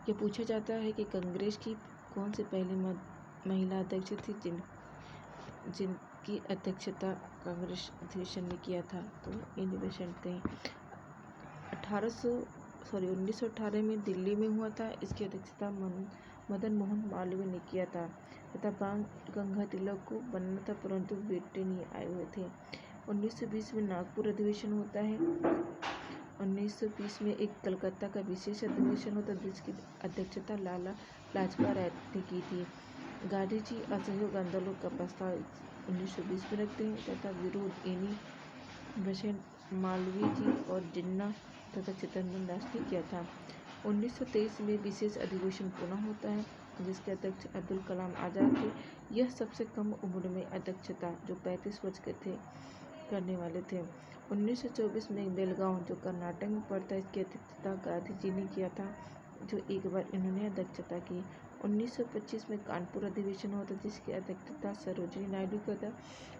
यह पूछा जाता है कि कांग्रेस की कौन सी पहली महिला अध्यक्ष थी जिनकी अध्यक्षता कांग्रेस अधिवेशन ने किया था, तो एनी बेसेंट थे। 1918 में दिल्ली में हुआ था, इसकी अध्यक्षता मदन मोहन मालवीय ने किया था तथा बाल गंगाधर तिलक को बनना था, परंतु बेटे नहीं आए हुए थे। 1920 में नागपुर अधिवेशन होता है। 1920 में एक कलकत्ता का विशेष अधिवेशन होता है, जिसकी अध्यक्षता लाला लाजपत राय ने की थी। गांधी जी असहयोग आंदोलन का प्रस्ताव 1920 में रखते हैं तथा विरोध एनी बेसेंट, मालवीय जी और जिन्ना तथा चित्तरंजन दास ने किया था। 1923 में विशेष अधिवेशन पुनः होता है, जिसके अध्यक्ष अब्दुल कलाम आज़ाद थे। यह सबसे कम उम्र में अध्यक्ष था, जो 35 वर्ष के थे करने वाले थे। 1924 में बेलगांव, जो कर्नाटक में पड़ता है, इसकी अध्यक्षता गांधी जी ने किया था, जो एक बार इन्होंने अध्यक्षता की। 1925 में कानपुर अधिवेशन होता है, जिसकी अध्यक्षता सरोजिनी नायडू का था।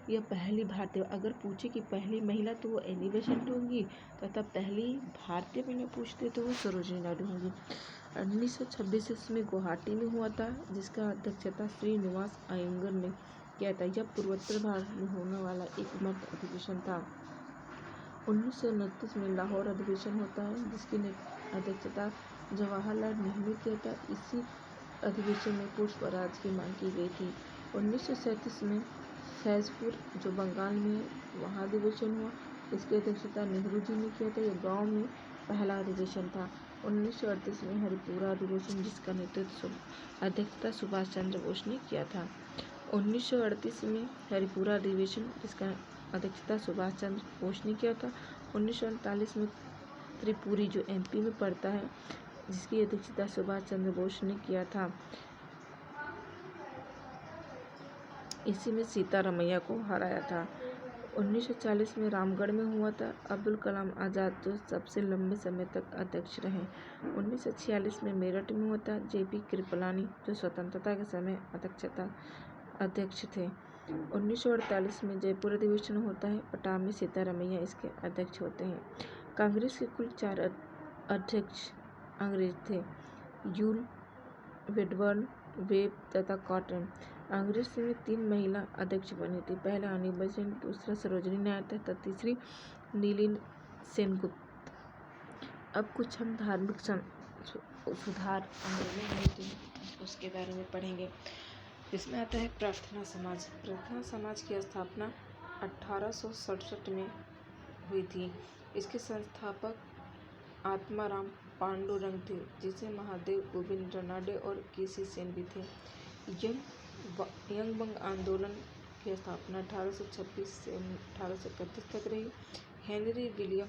यह पहली भारतीय, अगर पूछे कि पहली महिला, तो वो एनी बेसेंट होंगी तथा पहली भारतीय महिला पूछते तो वो सरोजिनी नायडू होंगी। 1926 में गुवाहाटी में हुआ था, जिसका अध्यक्षता श्रीनिवास अयंगर ने किया था। यह पूर्वोत्तर भारत में होने वाला एकमात्र अधिवेशन था। 1929 में लाहौर अधिवेशन होता है, जिसकी अध्यक्षता जवाहरलाल नेहरू ने किया था। इसी अधिवेशन में पूर्ण स्वराज की मांग की गई थी। 1937 में फैजपुर, जो बंगाल में, वहाँ अधिवेशन हुआ, इसकी अध्यक्षता नेहरू जी ने किया था। यह गांव में पहला अधिवेशन था। 1938 में हरिपुरा अधिवेशन, जिसका नेतृत्व अध्यक्षता सुभाष चंद्र बोस ने किया था। 1938 में हरिपुरा अधिवेशन, जिसका अध्यक्षता सुभाष चंद्र बोस ने किया था। 1939 में त्रिपुरी, जो MP में पड़ता है, जिसकी अध्यक्षता सुभाष चंद्र बोस ने किया था। इसी में सीतारमैया को हराया था। 1940 में रामगढ़ में हुआ था। अब्दुल कलाम आज़ाद, जो सबसे लंबे समय तक अध्यक्ष रहे। 1946 में मेरठ में हुआ था। JP कृपलानी, जो स्वतंत्रता के समय अध्यक्ष थे। 1948 में जयपुर अधिवेशन होता है। पटामी सीतारमैया इसके अध्यक्ष होते हैं। कांग्रेस के कुल 4 अध्यक्ष अंग्रेज थे, यूल, वेडबर्न, वेब तथा कॉटन। कांग्रेस में 3 महिला अध्यक्ष बनी थी, पहला एनी बेसेंट, दूसरा सरोजिनी नायडू तथा तीसरी नीलिन सेनगुप्त। अब कुछ हम धार्मिक सुधार आंदोलन हुए थे, उसके बारे में पढ़ेंगे। इसमें आता है प्रार्थना समाज। प्रार्थना समाज की स्थापना 1867 में हुई थी। इसके संस्थापक आत्माराम पांडुरंग थे, जिसे महादेव गोविंद रनाडे और KC सेन भी थे। यंग बंग आंदोलन की स्थापना 1826 से 1831 तक रही। हेनरी विलियम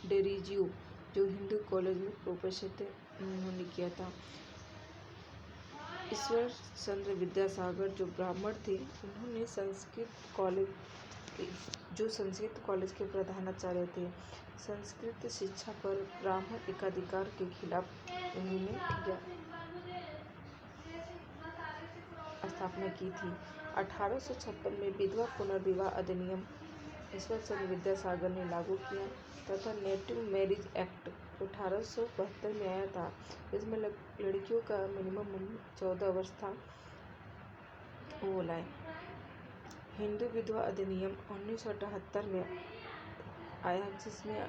डेरिजियो, जो हिंदू कॉलेज में प्रोफेसर थे, उन्होंने किया था। ईश्वर चंद्र विद्यासागर जो ब्राह्मण थे, उन्होंने संस्कृत कॉलेज के प्रधानाचार्य थे। संस्कृत शिक्षा पर ब्राह्मण एकाधिकार के खिलाफ उन्होंने स्थापना की थी। 1856 में विधवा पुनर्विवाह अधिनियम ईश्वर चंद्र विद्यासागर ने लागू किया तथा नेटिव मैरिज एक्ट 1872 में आया था। इसमें लड़कियों का मिनिमम उम्र 14 वर्ष था, वो लाए। हिंदू विधवा अधिनियम 1978 में आया, जिसमें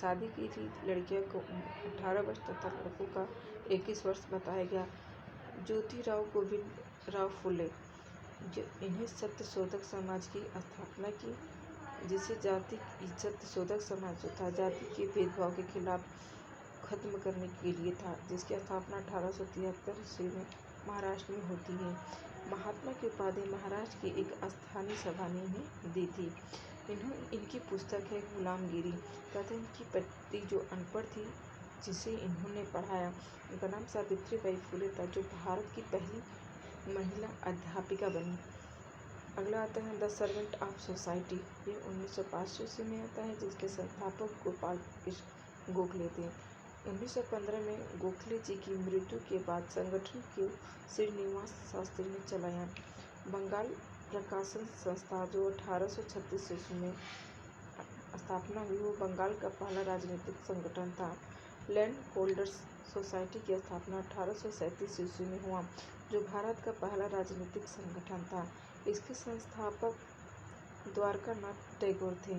शादी की थी लड़कियों को 18 वर्ष तथा लड़कों का 21 वर्ष बताया गया। ज्योतिराव गोविंद राव फुले, जो इन्हें सत्यशोधक समाज की स्थापना की, जिसे जाति सत्यशोधक समाज जो था जाति के भेदभाव के खिलाफ खत्म करने के लिए था, जिसकी स्थापना 1873 ईस्वी में महाराष्ट्र में होती है। महात्मा की उपाधि महाराष्ट्र की एक स्थानीय सभा ने इन्हें दी थी। इनकी पुस्तक है गुलामगिरी तथा इनकी पत्नी जो अनपढ़ थी, जिसे इन्होंने पढ़ाया, उनका नाम सावित्रीबाई फुले था, जो भारत की पहली महिला अध्यापिका बनी। अगला आता है द सर्वेंट ऑफ सोसाइटी। ये 1905 ईस्वी में आता है, जिसके संस्थापक गोपाल कृष्ण गोखले थे। 1915 में गोखले जी की मृत्यु के बाद संगठन को श्रीनिवास शास्त्री ने चलाया। बंगाल प्रकाशन संस्था जो 1836 ईस्वी में स्थापना हुई, वो बंगाल का पहला राजनीतिक संगठन था। लैंड होल्डर्स सोसाइटी की स्थापना 1837 ईस्वी में हुआ, जो भारत का पहला राजनीतिक संगठन था। इसके संस्थापक द्वारकानाथ टैगोर थे।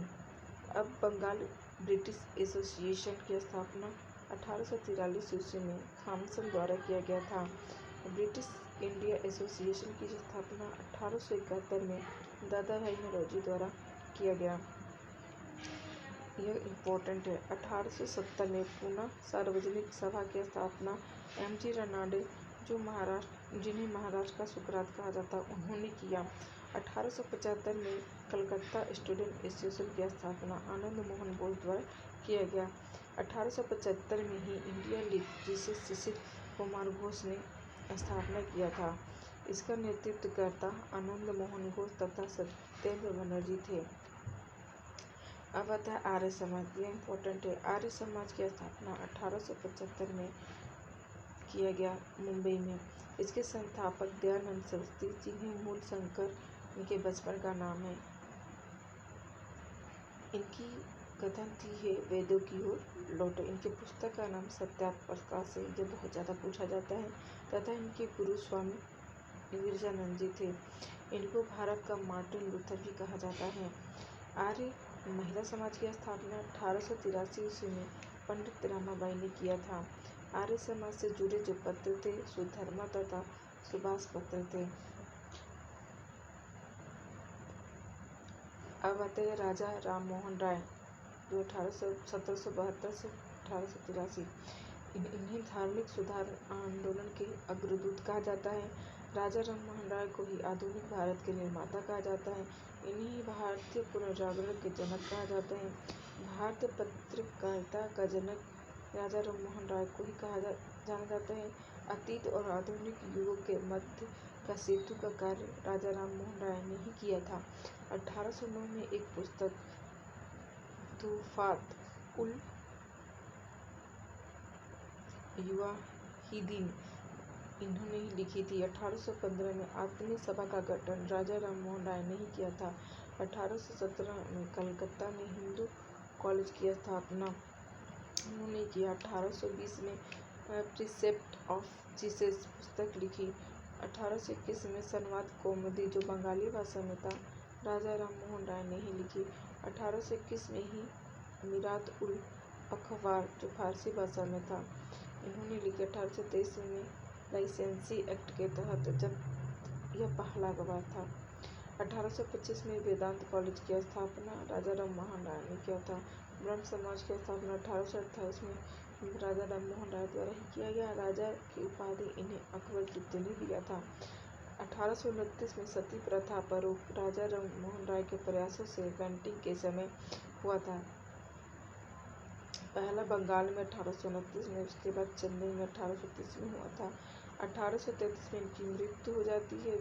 अब बंगाल ब्रिटिश एसोसिएशन की स्थापना 1843 ईस्वी में थॉमसन द्वारा किया गया था। ब्रिटिश इंडिया एसोसिएशन की स्थापना 1871 में दादा भाई नौरोजी द्वारा किया गया। यह इम्पोर्टेंट है। 1870 में पुणे सार्वजनिक सभा की स्थापना एम.जी. रानाडे, जिन्हें महाराष्ट्र का सुकरात कहा जाता, उन्होंने किया। 1875 में कलकत्ता स्टूडेंट एसोसिएशन की स्थापना आनंद मोहन बोस द्वारा किया गया। 1875 में ही इंडिया लीग, जिसे शिशिर कुमार घोष ने स्थापना किया था, इसका नेतृत्वकर्ता आनंद मोहन घोष तथा सत्येंद्र बनर्जी थे। अब आता है आर्य समाज। यह इम्पोर्टेंट है। आर्य समाज की स्थापना 1875 में किया गया मुंबई में। इसके संस्थापक दयानंद सरस्वती, जिन्हें मूल शंकर इनके बचपन का नाम है। इनकी कथन थी है वेदों की ओर लौटो। इनके पुस्तक का नाम सत्यार्थ प्रकाश है, जो बहुत ज़्यादा पूछा जाता है, तथा इनके गुरु स्वामी विवेकानंद जी थे। इनको भारत का मार्टिन लूथर भी कहा जाता है। आर्य महिला समाज की स्थापना 1883 ईस्वी में पंडित रमाबाई ने किया था। आर्य समाज से जुड़े जो पत्र थे, सुधर्मा तथा सुभाष पत्र थे। अब आते हैं राजा राम मोहन राय, जो 1772 से 1883। इन्हें धार्मिक सुधार आंदोलन के अग्रदूत कहा जाता है। राजा राम मोहन राय को ही आधुनिक भारत के निर्माता कहा जाता है। इन्हें ही भारतीय पुनर्जागरण के जनक कहा जाता है। भारतीय पत्रकारिता का जनक राजा राम मोहन राय को ही जाना जाता है। अतीत और आधुनिक युगों के मध्य का सेतु का कार्य राजा राम मोहन राय ने ही किया था। 1809 में एक पुस्तक तुफ़ात उल युवाहिदीन इन्होंने ही लिखी थी। 1815 में आत्मीय सभा का गठन राजा राम मोहन राय ने ही किया था। 1817 में कलकत्ता में हिंदू कॉलेज की स्थापना उन्होंने किया। 1820 में प्रीसेप्ट ऑफ जीसस पुस्तक लिखी। 1821 में संवाद कौमुदी, जो बंगाली भाषा में था, राजा राम मोहन राय ने ही लिखी। 1821 में ही मिरात उल अखबार, जो फारसी भाषा में था, इन्होंने लिखी। 1823 में लाइसेंसी एक्ट के तहत जब यह पहला अखबार था। 1825 में वेदांत कॉलेज की स्थापना राजा राम मोहन राय ने किया था। ब्रह्म समाज की स्थापना 1828 में राजा राम मोहन राय द्वारा ही किया गया। राजा की उपाधि इन्हें अकबर द्वितीय ने दिया था। 1829 में सती प्रथा पर रोक राजा राम मोहन राय के प्रयासों से पेंटिंग के समय हुआ था। पहला बंगाल में 1829 में, उसके बाद चेन्नई में 1830 में हुआ था। 1833 में इनकी मृत्यु हो जाती है।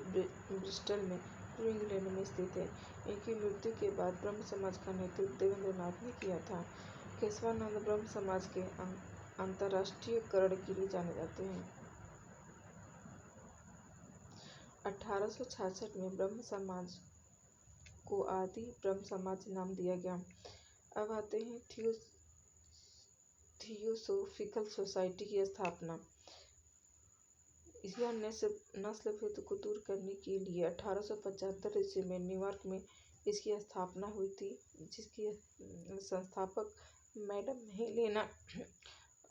ब्रिस्टल में, जो इंग्लैंड में स्थित है। इनकी मृत्यु के बाद ब्रह्म समाज का नेतृत्व देवेंद्रनाथ ने किया था। केशवानंद ब्रह्म समाज के अंतर्राष्ट्रीयकरण के लिए जाने जाते हैं। 1866 में ब्रह्म समाज को आदि ब्रह्म समाज नाम दिया गया। अब आते हैं थियोसोफिकल सोसाइटी की स्थापना। यह नस्ल भेद को दूर करने के लिए 1875 ईस्वी में न्यूयॉर्क में इसकी स्थापना हुई थी, जिसकी संस्थापक मैडम हेलेना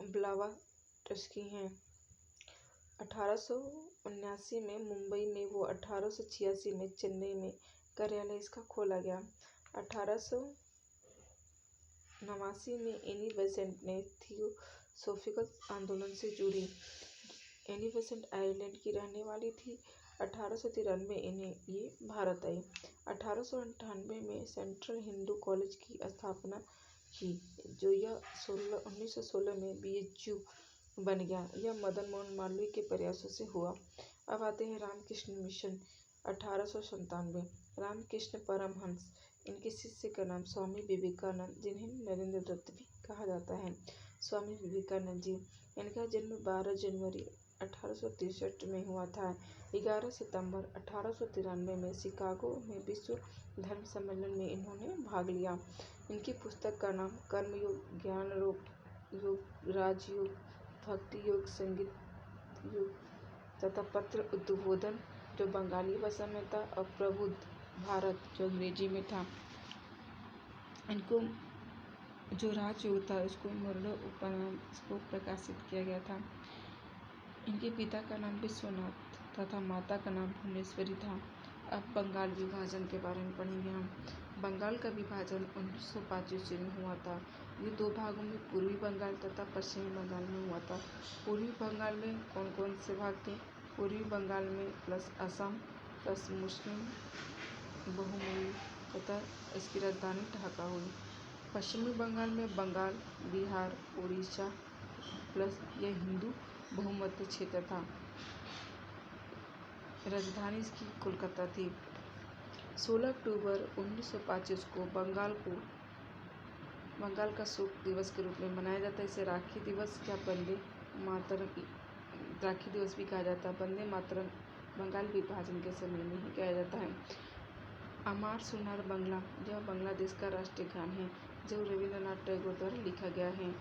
ब्लावाटस्की हैं। 1879 में मुंबई में व 1886 में चेन्नई में कार्यालय इसका खोला गया। 1889 में एनी बेसेंट ने थियोसोफिकल आंदोलन से जुड़ी। एनी बेसेंट आयरलैंड की रहने वाली थी। 1893 ये भारत आई। 1898 में सेंट्रल हिंदू कॉलेज की स्थापना की, जो यह 1916 में BHU बन गया। यह मदन मोहन मालवीय के प्रयासों से हुआ। अब आते हैं रामकृष्ण मिशन। 1897 रामकृष्ण परमहंस, इनके शिष्य का नाम स्वामी विवेकानंद, जिन्हें नरेंद्र दत्त भी कहा जाता है। स्वामी विवेकानंद जी, इनका जन्म 12 जनवरी 1863 में हुआ था। 11 सितंबर 1893 में शिकागो में विश्व धर्म सम्मेलन में इन्होंने भाग लिया। इनकी पुस्तक का नाम कर्मयोग, ज्ञान योग, राजयोग, भक्ति योग, संगीत योग तथा पत्र उद्बोधन, जो बंगाली भाषा में था, और प्रबुद्ध भारत, जो अंग्रेजी में था। इनको जो राजयोग था उसको मरणोपरांत इसको प्रकाशित किया गया था। इनके पिता का नाम विश्वनाथ तथा माता का नाम भुवनेश्वरी था। अब बंगाल विभाजन के बारे में पढ़ेंगे हम। बंगाल का विभाजन 1905 ईस्वी में हुआ था। ये दो भागों में पूर्वी बंगाल तथा पश्चिमी बंगाल में हुआ था। पूर्वी बंगाल में कौन कौन से भाग थे? पूर्वी बंगाल में प्लस असम प्लस मुस्लिम बहुमूल्य तथा इसकी राजधानी ढाका हुई। पश्चिमी बंगाल में बंगाल, बिहार, उड़ीसा प्लस यह हिंदू बहुमतीय क्षेत्र था। राजधानी इसकी कोलकाता थी। 16 अक्टूबर 1925 को बंगाल का शोक दिवस के रूप में मनाया जाता है। इसे राखी दिवस या वंदे मातरम राखी दिवस भी कहा जाता है। वंदे मातरम बंगाल विभाजन के समय में ही किया जाता है। अमार सुनार बंगला, यह बांग्लादेश का राष्ट्रीय गान है, जो रविंद्रनाथ टैगोर द्वारा लिखा गया है।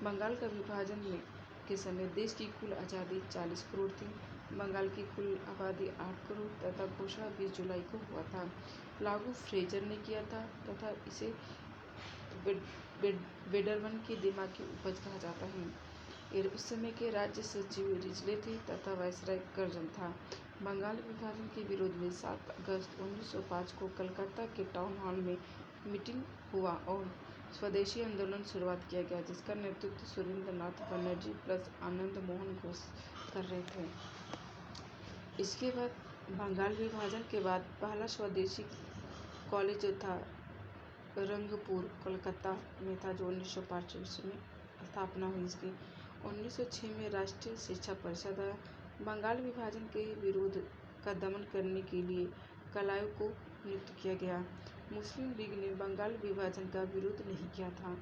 बंगाल का विभाजन के समय देश की कुल आबादी 40 करोड़ थी। बंगाल की कुल आबादी 8 करोड़ तथा घोषणा 20 जुलाई को हुआ था। लागू फ्रेजर ने किया था तथा इसे वेडरवन की दिमागी उपज कहा जाता है। उस समय के राज्य सचिव रिजले थे तथा वायसराय कर्जन था। बंगाल विभाजन के विरोध में 7 अगस्त 1905 को कलकत्ता के टाउन हॉल में मीटिंग हुआ और स्वदेशी आंदोलन शुरुआत किया गया, जिसका नेतृत्व सुरेंद्रनाथ बनर्जी प्लस आनंद मोहन घोष कर रहे थे। इसके बाद बंगाल विभाजन के बाद पहला स्वदेशी कॉलेज जो था रंगपुर कलकत्ता में था, जो 1905 ईस्वी में स्थापना हुई इसकी। 1906 में राष्ट्रीय शिक्षा परिषद आया। बंगाल विभाजन के विरोध का दमन करने के लिए कलायों को नियुक्त किया गया। मुस्लिम लीग ने बंगाल विभाजन का विरोध नहीं किया था।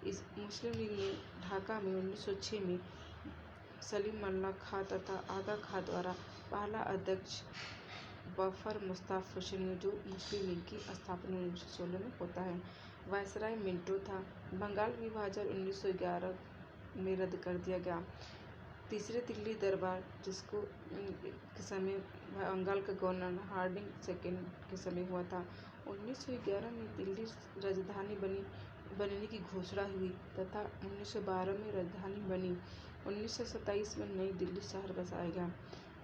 इस मुस्लिम लीग ने ढाका में 1906 में सलीम अल्लाह खां तथा आगा खां द्वारा पहला अध्यक्ष बफर मुश्ताफ हुसैन, जो मुस्लिम लीग की स्थापना 1916 में होता है। वायसराय मिंटो था। बंगाल विभाजन 1911 में रद्द कर दिया गया। तीसरे दिल्ली दरबार, जिसको के समय बंगाल का गवर्नर हार्डिंग सेकेंड के समय हुआ था। 1911 में दिल्ली राजधानी बनने की घोषणा हुई तथा 1912 में राजधानी बनी। 1927 में नई दिल्ली शहर बसाया गया।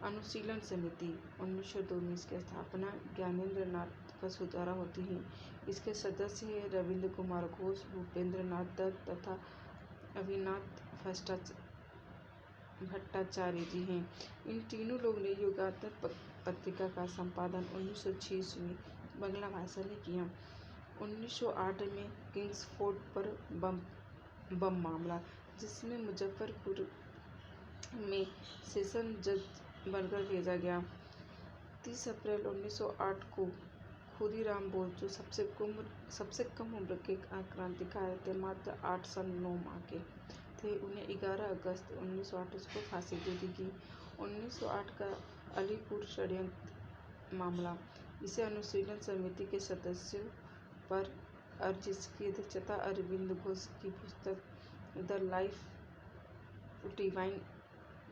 अनुशीलन समिति 1902 में इसकी स्थापना ज्ञानेंद्र नाथ बसु द्वारा होती है। इसके सदस्य हैं रविंद्र कुमार घोष, भूपेंद्र नाथ दत्त तथा अभिनाथ भट्टाचार्य जी हैं। इन तीनों लोग ने युगांतर पत्रिका का संपादन 1906 ईस्वी बांग्ला भाषा में किया। 1908 में किंग्सफोर्ड पर बम मामला, जिसमें मुजफ्फरपुर में सेशन जज बनकर भेजा गया। 30 अप्रैल 1908 को खुदीराम बोस, जो सबसे कम उम्र के क्रांतिकारी थे, मात्र 8 साल 9 माह के थे, उन्हें 11 अगस्त 1928 को फांसी दे दी गई। 1908 का अलीपुर षड्यंत्र मामला, इसे अनुशीलन समिति के सदस्यों पर और जिसकी अध्यक्षता अरविंद घोष की पुस्तक the life divine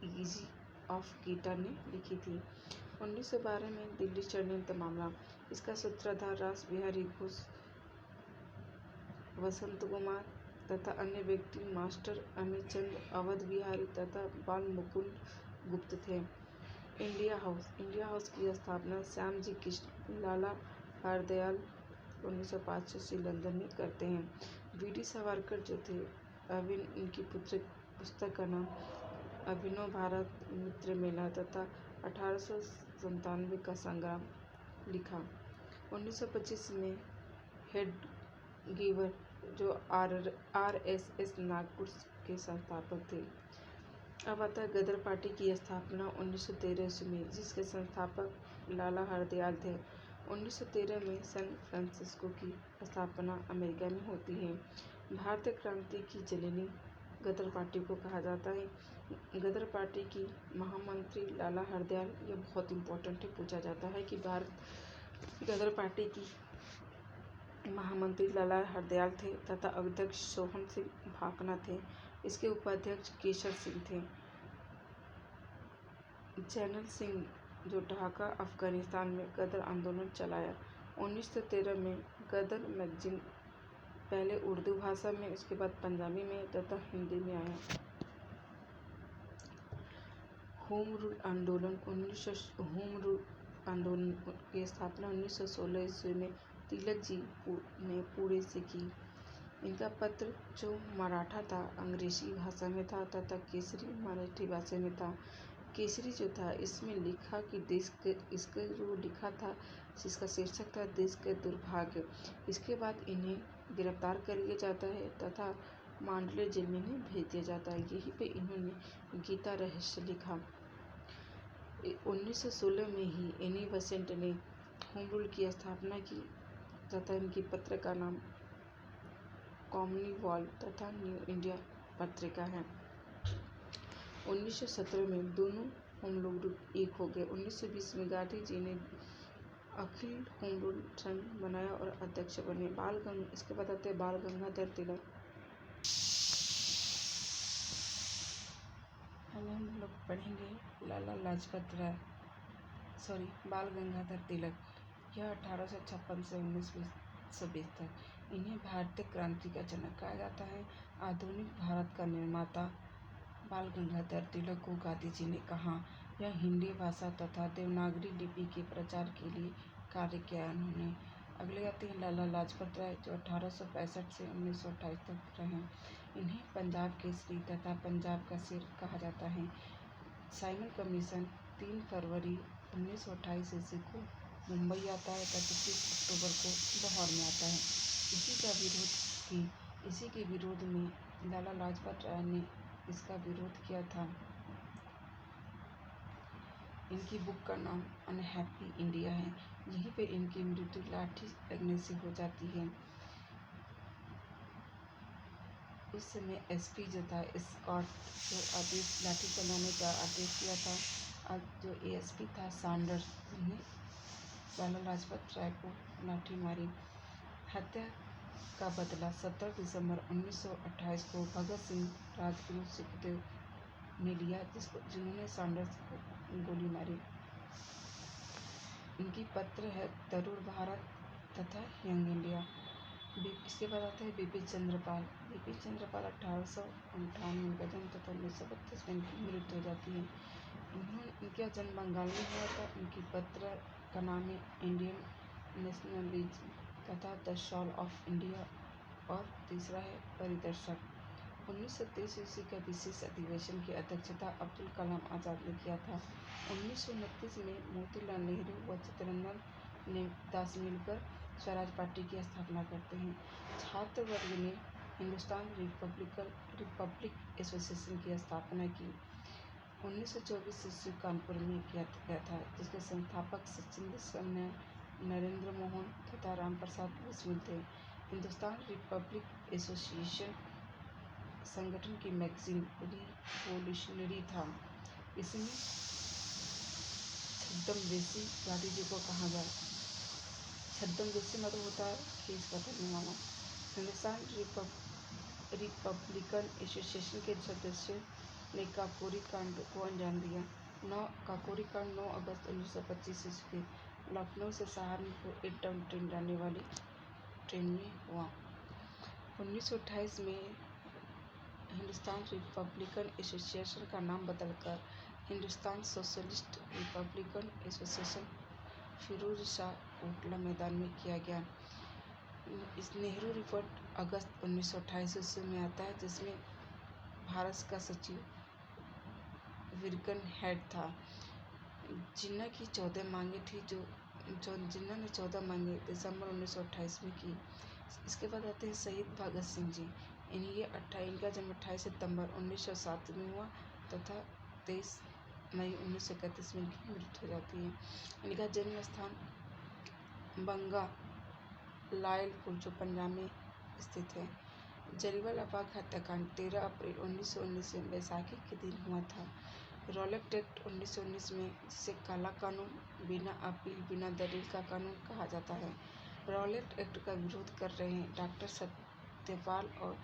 easy of Gita ने लिखी थी। 1912 में दिल्ली षड्यंत्र मामला, इसका सूत्रधार रास बिहारी घोष, वसंत कुमार तथा अन्य व्यक्ति मास्टर अमित चंद, अवध बिहारी तथा बाल मुकुंद गुप्त थे। इंडिया हाउस की स्थापना श्यामजी कृष्ण लाला हरदयाल 1985 लंदन में करते हैं। वीडी सावरकर जो थे, इनकी पुस्तक का नाम अभिनव भारत मित्र मेला तथा 1897 का संग्राम लिखा। 1925 में हेडगेवर, जो RSS नागपुर के संस्थापक थे। अब आता है गदर पार्टी की स्थापना 1913 ईस्वी में, जिसके संस्थापक लाला हरदयाल थे। 1913 में सैन फ्रांसिस्को की स्थापना अमेरिका में होती है। भारतीय क्रांति की जननी गदर पार्टी को कहा जाता है। गदर पार्टी की महामंत्री लाला हरदयाल, यह बहुत इम्पोर्टेंट है, पूछा जाता है कि गदर पार्टी की महामंत्री लाला हरदयाल थे तथा अध्यक्ष सोहन सिंह भाकना थे। इसके उपाध्यक्ष केशर सिंह थे। जैनल सिंह, जो ढाका अफगानिस्तान में गदर आंदोलन चलाया। 1913 में गदर मैगजीन पहले उर्दू भाषा में, उसके बाद पंजाबी में तथा हिंदी में आया। होम रूल आंदोलन की स्थापना 1916 ईस्वी में तिलक जी ने पुणे से की। इनका पत्र, जो मराठा था, अंग्रेजी भाषा में था तथा केसरी मराठी भाषा में था। केसरी जो था, इसमें लिखा कि इसका जो लिखा था, जिसका शीर्षक था देश के दुर्भाग्य। इसके बाद इन्हें गिरफ्तार कर लिया जाता है तथा मांडले जेल में इन्हें भेज दिया जाता है। यहीं पे इन्होंने गीता रहस्य लिखा। 1916 में ही एनी बेसेंट ने होम रूल की स्थापना की तथा इनकी पत्र का नाम कॉमनवेल्थ तथा न्यू इंडिया पत्रिका है। 1917 में दोनों होम रूल एक हो गए। 1920 में गांधी जी ने अखिल होम रूल संघ बनाया और अध्यक्ष बने। इसके बाद आते हैं बाल गंगाधर तिलक। हम लोग पढ़ेंगे बाल गंगाधर तिलक। यह 1856 से 1920 तक। इन्हें भारतीय क्रांति का जनक कहा जाता है। आधुनिक भारत का निर्माता बाल गंगाधर तिलक को गांधी जी ने कहा। यह हिंदी भाषा तथा देवनागरी लिपि के प्रचार के लिए कार्य किया उन्होंने। अगले आते हैं लाला लाजपत राय, जो 1865 से 1928 तक रहे। इन्हें पंजाब केसरी तथा पंजाब का शेर कहा जाता है। साइमन कमीशन 3 फरवरी 1928 ईस्वी को मुंबई आता है तथा 30 अक्टूबर को लाहौर में आता है। इसी के विरोध में लाला लाजपत राय ने इसका विरोध किया था। इनकी बुक का नाम अनहैप्पी इंडिया है। यहीं पे इनकी मृत्यु लाठी लगने से हो जाती है। उस समय एसपी जो था, स्कॉट, जो आदेश लाठी चलाने का आदेश दिया था, जो एएसपी था सैंडर्स, ने लाला लाजपत राय को लाठी मारी। हत्या का बदला 17 दिसंबर 1928 को भगत सिंह, राजगुरु, सुखदेव ने लिया, जिन्होंने सैंडर्स को गोली मारी। इनकी पत्र है तरूण भारत तथा यंग इंडिया। इसके बाद आता है बिपिन चंद्रपाल। 1858 में इनका जन्म तथा 1932 में इनकी मृत्यु हो जाती है। इनका जन्म बंगाल में हुआ था। इनकी पत्र का नाम है इंडियन नेशनलिज्म तथा द सॉल ऑफ इंडिया, और तीसरा है परिदर्शक। 1923 ईस्वी का विशेष अधिवेशन की अध्यक्षता अब्दुल कलाम आज़ाद ने किया था। 1929 में मोतीलाल नेहरू व चित्तरंजन दास मिलकर स्वराज पार्टी की स्थापना करते हैं। छात्र वर्ग ने हिंदुस्तान रिपब्लिक एसोसिएशन की स्थापना की। 1924 ईस्वी कानपुर में किया गया था, जिसके संस्थापक सचिंद्र नरेंद्र मोहन तथा राम प्रसाद बिस्मिल थे। हिंदुस्तान रिपब्लिक एसोसिएशन संगठन की मैगजीन रिवोल्यूशनरी था। इसमें छद्मवेशी गांधी जी को कहा गया। छद्मवेशी मतलब होता है केस बदलने वाला। हिंदुस्तान रिपब्लिकन एसोसिएशन के सदस्यों ने काकोरी कांड को अंजाम दिया। काकोरी कांड 9 अगस्त 1925 ईस्वी लखनऊ से सहारनपुर एक टाउन ट्रेन जाने वाली ट्रेन में हुआ। 1928 में हिंदुस्तान रिपब्लिकन एसोसिएशन का नाम बदलकर Hindustan socialist republican association Firoz Shah Kotla मैदान में किया गया। इस नेहरू रिपोर्ट अगस्त 1928 ईस्वी में आता है, जिसमें भारत का सचिव विर्गन हेड था। जिन्ना की 14 मांगे थी जिन्ना ने 14 मांगे दिसंबर 1928 में की। इसके बाद आते हैं शहीद भगत सिंह जी। इनका जन्म 28 सितंबर 1907 में हुआ तथा 23 मई 1931 में इनकी मृत्यु हो जाती है। इनका जन्म स्थान बंगा लायलपुर जो पंजाब में स्थित है। जलियांवाला बाग हत्याकांड 13 अप्रैल 1919 में बैसाखी के दिन हुआ था। रॉलेट एक्ट 1919 में, जिसे काला कानून, बिना अपील बिना दलील का कानून कहा जाता है, रॉलेट एक्ट का विरोध कर रहे हैं डॉक्टर सत्यपाल और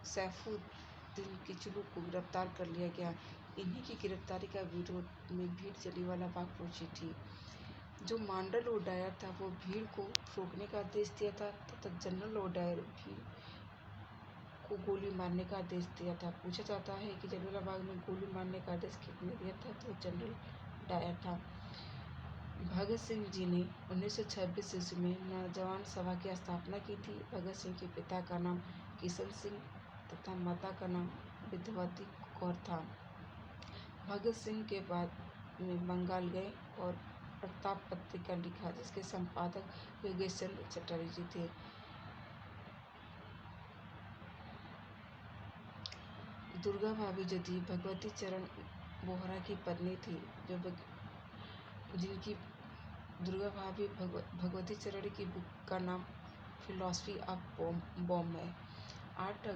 सैफुद्दीन किचलू को गिरफ्तार कर लिया गया। इन्हीं की गिरफ्तारी का विरोध में भीड़ जलियांवाला बाग पहुंची थी। जो मांडल ओडायर था वो भीड़ को रोकने का आदेश दिया था तथा जनरल ओडायर भीड़ को गोली मारने का आदेश दिया था। पूछा जाता है कि जलियांवाला बाग में गोली मारने का आदेश किसने दिया था, तो जनरल डायर था। भगत सिंह जी ने 1926 ईस्वी में नौजवान सभा की स्थापना की थी। भगत सिंह के पिता का नाम किशन सिंह तथा माता का नाम विद्यावती कौर था। भगत सिंह के बाद में बंगाल गए और प्रताप पत्रिका लिखा, जिसके संपादक योगेश चंद्र चटर्जी जी थे। दुर्गा भाभी जो थी भगवती चरण बोहरा की पत्नी थी, जिनकी दुर्गा भाभी भगवती चरण की बुक का नाम फिलॉसफी ऑफ बॉम्ब है। 8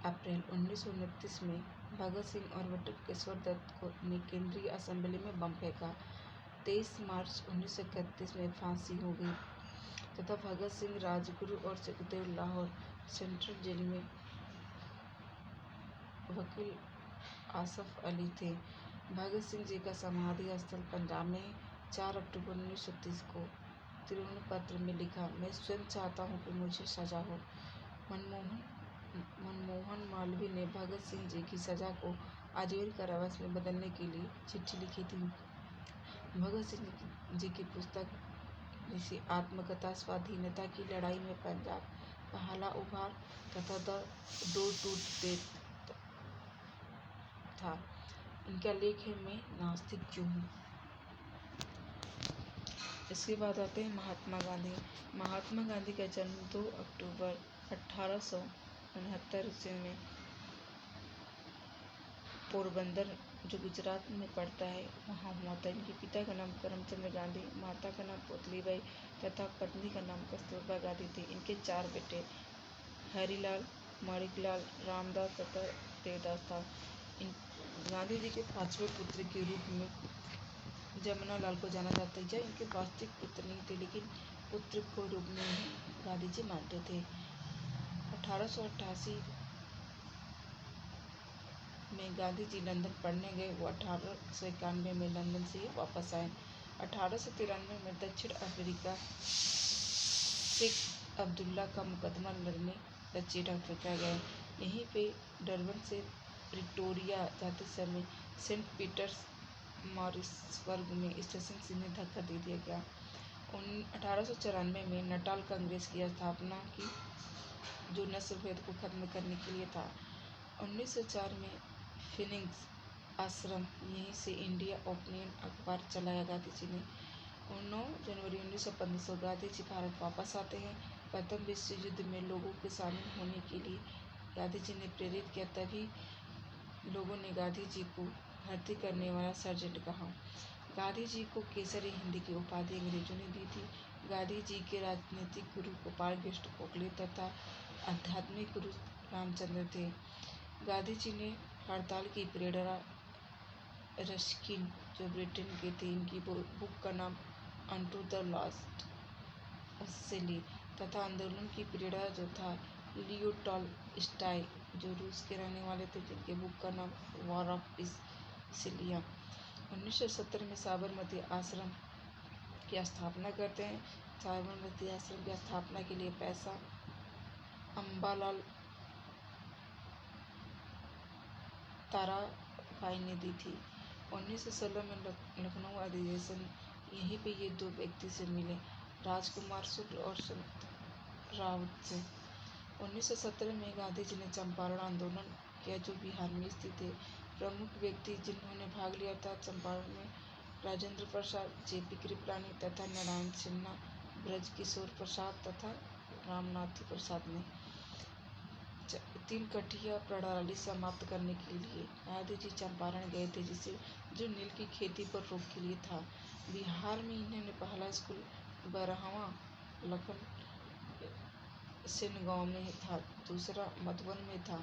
अप्रैल 1929 में भगत सिंह और बटुकेश्वर दत्त ने केंद्रीय असेंबली में बम फेंका। 23 मार्च 1931 में फांसी हो गई तथा भगत सिंह, राजगुरु और सुखदेव लाहौर सेंट्रल जेल में वकील आसफ अली थे। भगत सिंह जी का समाधि स्थल पंजाब में 4 अक्टूबर 1930 को त्रिभुवन पत्र में लिखा, मैं स्वयं चाहता हूँ कि मुझे सजा हो। मनमोहन मालवीय ने भगत सिंह जी की सजा को आजीवन कारावास में बदलने के लिए चिट्ठी लिखी थी। भगत सिंह जी की पुस्तक जिसे आत्मकथा स्वाधीनता की लड़ाई में पंजाब, पहला उभार तथा द डोर टू डेथ था। इनका लेख है, मैं नास्तिक क्यों हूँ। इसके बाद आते हैं महात्मा गांधी। महात्मा गांधी का जन्म 2 अक्टूबर 1869 ईस्वी में पोरबंदर जो गुजरात में पड़ता है वहाँ हुआ था। इनके पिता का नाम करमचंद गांधी, माता का नाम पुतलीबाई तथा पत्नी का नाम कस्तूरबा गांधी थी। इनके 4 बेटे हरिलाल, माणिकलाल, रामदास तथा देवदास था। गांधी जी के 5वें पुत्र के रूप में जमुनालाल को जाना जाता है। यह इनके वास्तविक पुत्र नहीं थे, लेकिन पुत्र के रूप में गांधी जी मानते थे। 1888 में गांधी जी लंदन पढ़ने गए। वो 1891 में लंदन से वापस आए। 1893 में दक्षिण अफ्रीका शेख अब्दुल्ला का मुकदमा लड़ने दक्षिण अफ्रीका गए। यहीं पे डरबन से प्रिटोरिया जाते समय सेंट पीटर्स मॉरिसबर्ग में स्टेशन से इन्हें धक्का दे दिया गया। 1894 में नटाल कांग्रेस की स्थापना की, जो नस्लभेद को खत्म करने के लिए था। 1904 में फिनिक्स आश्रम, यहीं से इंडिया ओपिनियन अखबार चलाया गांधी जी ने। 9 जनवरी 1915 गांधी जी भारत वापस आते हैं। प्रथम विश्व युद्ध में लोगों के शामिल होने के लिए गांधी जी ने प्रेरित किया। तभी लोगों ने गांधी जी को भर्ती करने वाला सर्जेंट कहा। गांधी जी को केसरी हिंद की उपाधि अंग्रेजों ने दी थी। गांधी जी के राजनीतिक गुरु गोपाल कृष्ण गोखले तथा आध्यात्मिक गुरु रामचंद्र थे। गांधी जी ने हड़ताल की प्रेरणा रस्किन, जो ब्रिटेन के थे, इनकी बुक का नाम अनटू द लास्ट, उससे ली, तथा आंदोलन की प्रेरणा जो था लियो टॉलस्टॉय, जो रूस के रहने वाले थे, जिनके बुक का नाम वॉर ऑफ पीस, से लिया। 1970 में साबरमती आश्रम की स्थापना करते हैं। साबरमती आश्रम की स्थापना के लिए पैसा अम्बालाल ताराबाई ने दी थी। 1916 में लखनऊ अधिवेशन, यहीं पे ये दो व्यक्ति से मिले, राजकुमार शुक्ल और सुमित राउत से। 1917 में गांधी जी ने चंपारण आंदोलन किया, जो बिहार में स्थित थे। प्रमुख व्यक्ति जिन्होंने भाग लिया था चंपारण में, राजेंद्र प्रसाद, जेपी कृपलानी तथा नारायण सिन्हा, ब्रजकिशोर प्रसाद तथा रामनाथी प्रसाद ने। तीन कठिया प्रणाली समाप्त करने के लिए गांधी जी चंपारण गए थे, जो नील की खेती पर रोक के लिए था। बिहार में इन्होंने पहला स्कूल बरहवा लखन सेन गांव में था, दूसरा मधुबन में था।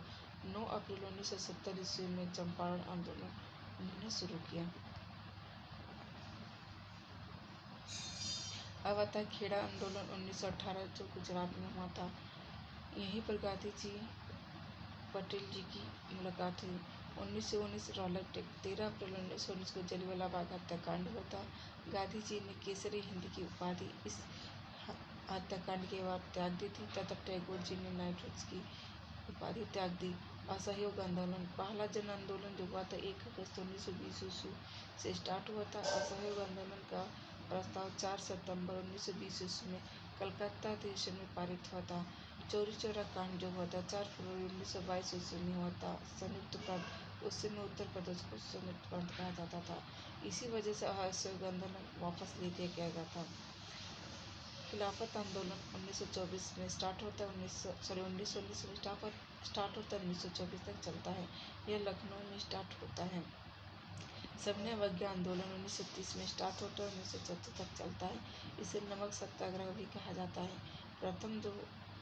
9 अप्रैल 1970 ईस्वी में चंपारण आंदोलन उन्होंने शुरू किया। अब आता है खेड़ा आंदोलन 1918, जो गुजरात में हुआ था। यहीं पर गांधी जी पटेल जी की मुलाकात हुई। 1919 रॉलेट एक्ट, 13 अप्रैल 1919 को जलियांवाला बाग हत्याकांड हुआ था। गांधी जी ने केसरी हिंद की उपाधि इस हत्याकांड के बाद त्याग दी थी, तथा टैगोर जी ने नाइटोज की उपाधि त्याग दी। असहयोग आंदोलन, पहला जन आंदोलन जो हुआ था 1 अगस्त 1920 ईस्वी से स्टार्ट हुआ था। असहयोग आंदोलन का प्रस्ताव 4 सितंबर 1920 ईस्वी में कलकत्ता अधिवेशन में पारित हुआ था। चौरी चौरा कांड जो हुआ था 4 फरवरी 1922 ईस्वी में हुआ था। संयुक्त प्रांत, उस समय उत्तर प्रदेश को संयुक्त प्रांत कहा जाता था। इसी वजह से असहयोग आंदोलन वापस ले लिया गया था। खिलाफत आंदोलन 1924 में स्टार्ट होता है, 1919 में स्टार्ट होता है, 1924 तक चलता है। यह लखनऊ में स्टार्ट होता है। सविनय अवज्ञा आंदोलन 1930 में स्टार्ट होता है, 1934 तक चलता है। इसे नमक सत्याग्रह भी कहा जाता है। प्रथम जो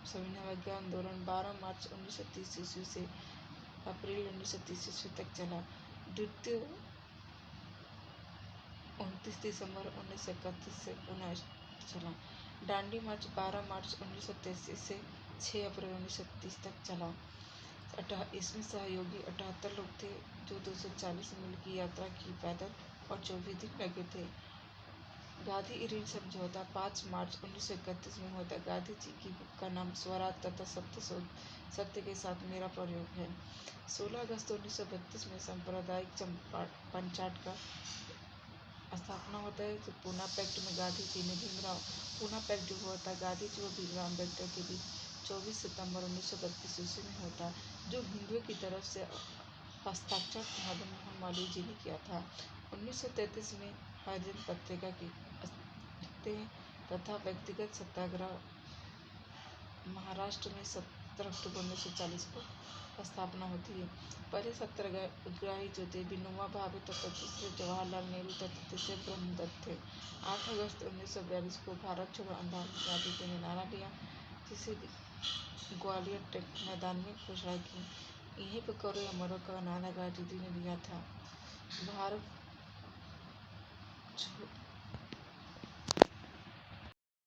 सविनय अवज्ञा आंदोलन 12 मार्च 1930 ईस्वी से अप्रैल 1930 ईस्वी तक चला। द्वितीय 29 दिसंबर 1931 से पुनः चला। दांडी मार्च 12 मार्च 1933 से 6 अप्रैल 1930 तक चला। इसमें सहयोगी 78 लोग थे, जो 240 मील की यात्रा की पैदल और 24 दिन लगे थे। गांधी इरविन समझौता 5 मार्च 1931 में हुआ था। गांधी जी की बुक का नाम स्वराज तथा सत्य के साथ मेरा प्रयोग है। 16 अगस्त 1932 में सांप्रदायिक पंचायत का स्थापना होता है, जो पूना पैक्ट में गांधी जी ने पूना पैक्ट जो हुआ था गांधी जी और भीमराव अम्बेडकर के बीच 24 सितंबर 1932 ईस्वी में हुआ था, जो हिंदुओं की तरफ से हस्ताक्षर मदन मोहन मालवीय जी ने किया था। 1933 में हरिजन पत्रिका की तथा व्यक्तिगत सत्याग्रह महाराष्ट्र में 17 अक्टूबर 1940 को स्थापना होती है। पहले सत्याग्रही जो थे विनोबा भावे तथा दूसरे जवाहरलाल नेहरू तथा तीसरे ब्रह्मदत्त थे। 8 अगस्त 1942 को भारत छोड़ो आंदोलन गांधी जी ने नारा लिया, जिसे ग्वालियर मैदान में घोषणा की। यहीं पर करो या मरो का नारा गांधी जी ने दिया था। भारत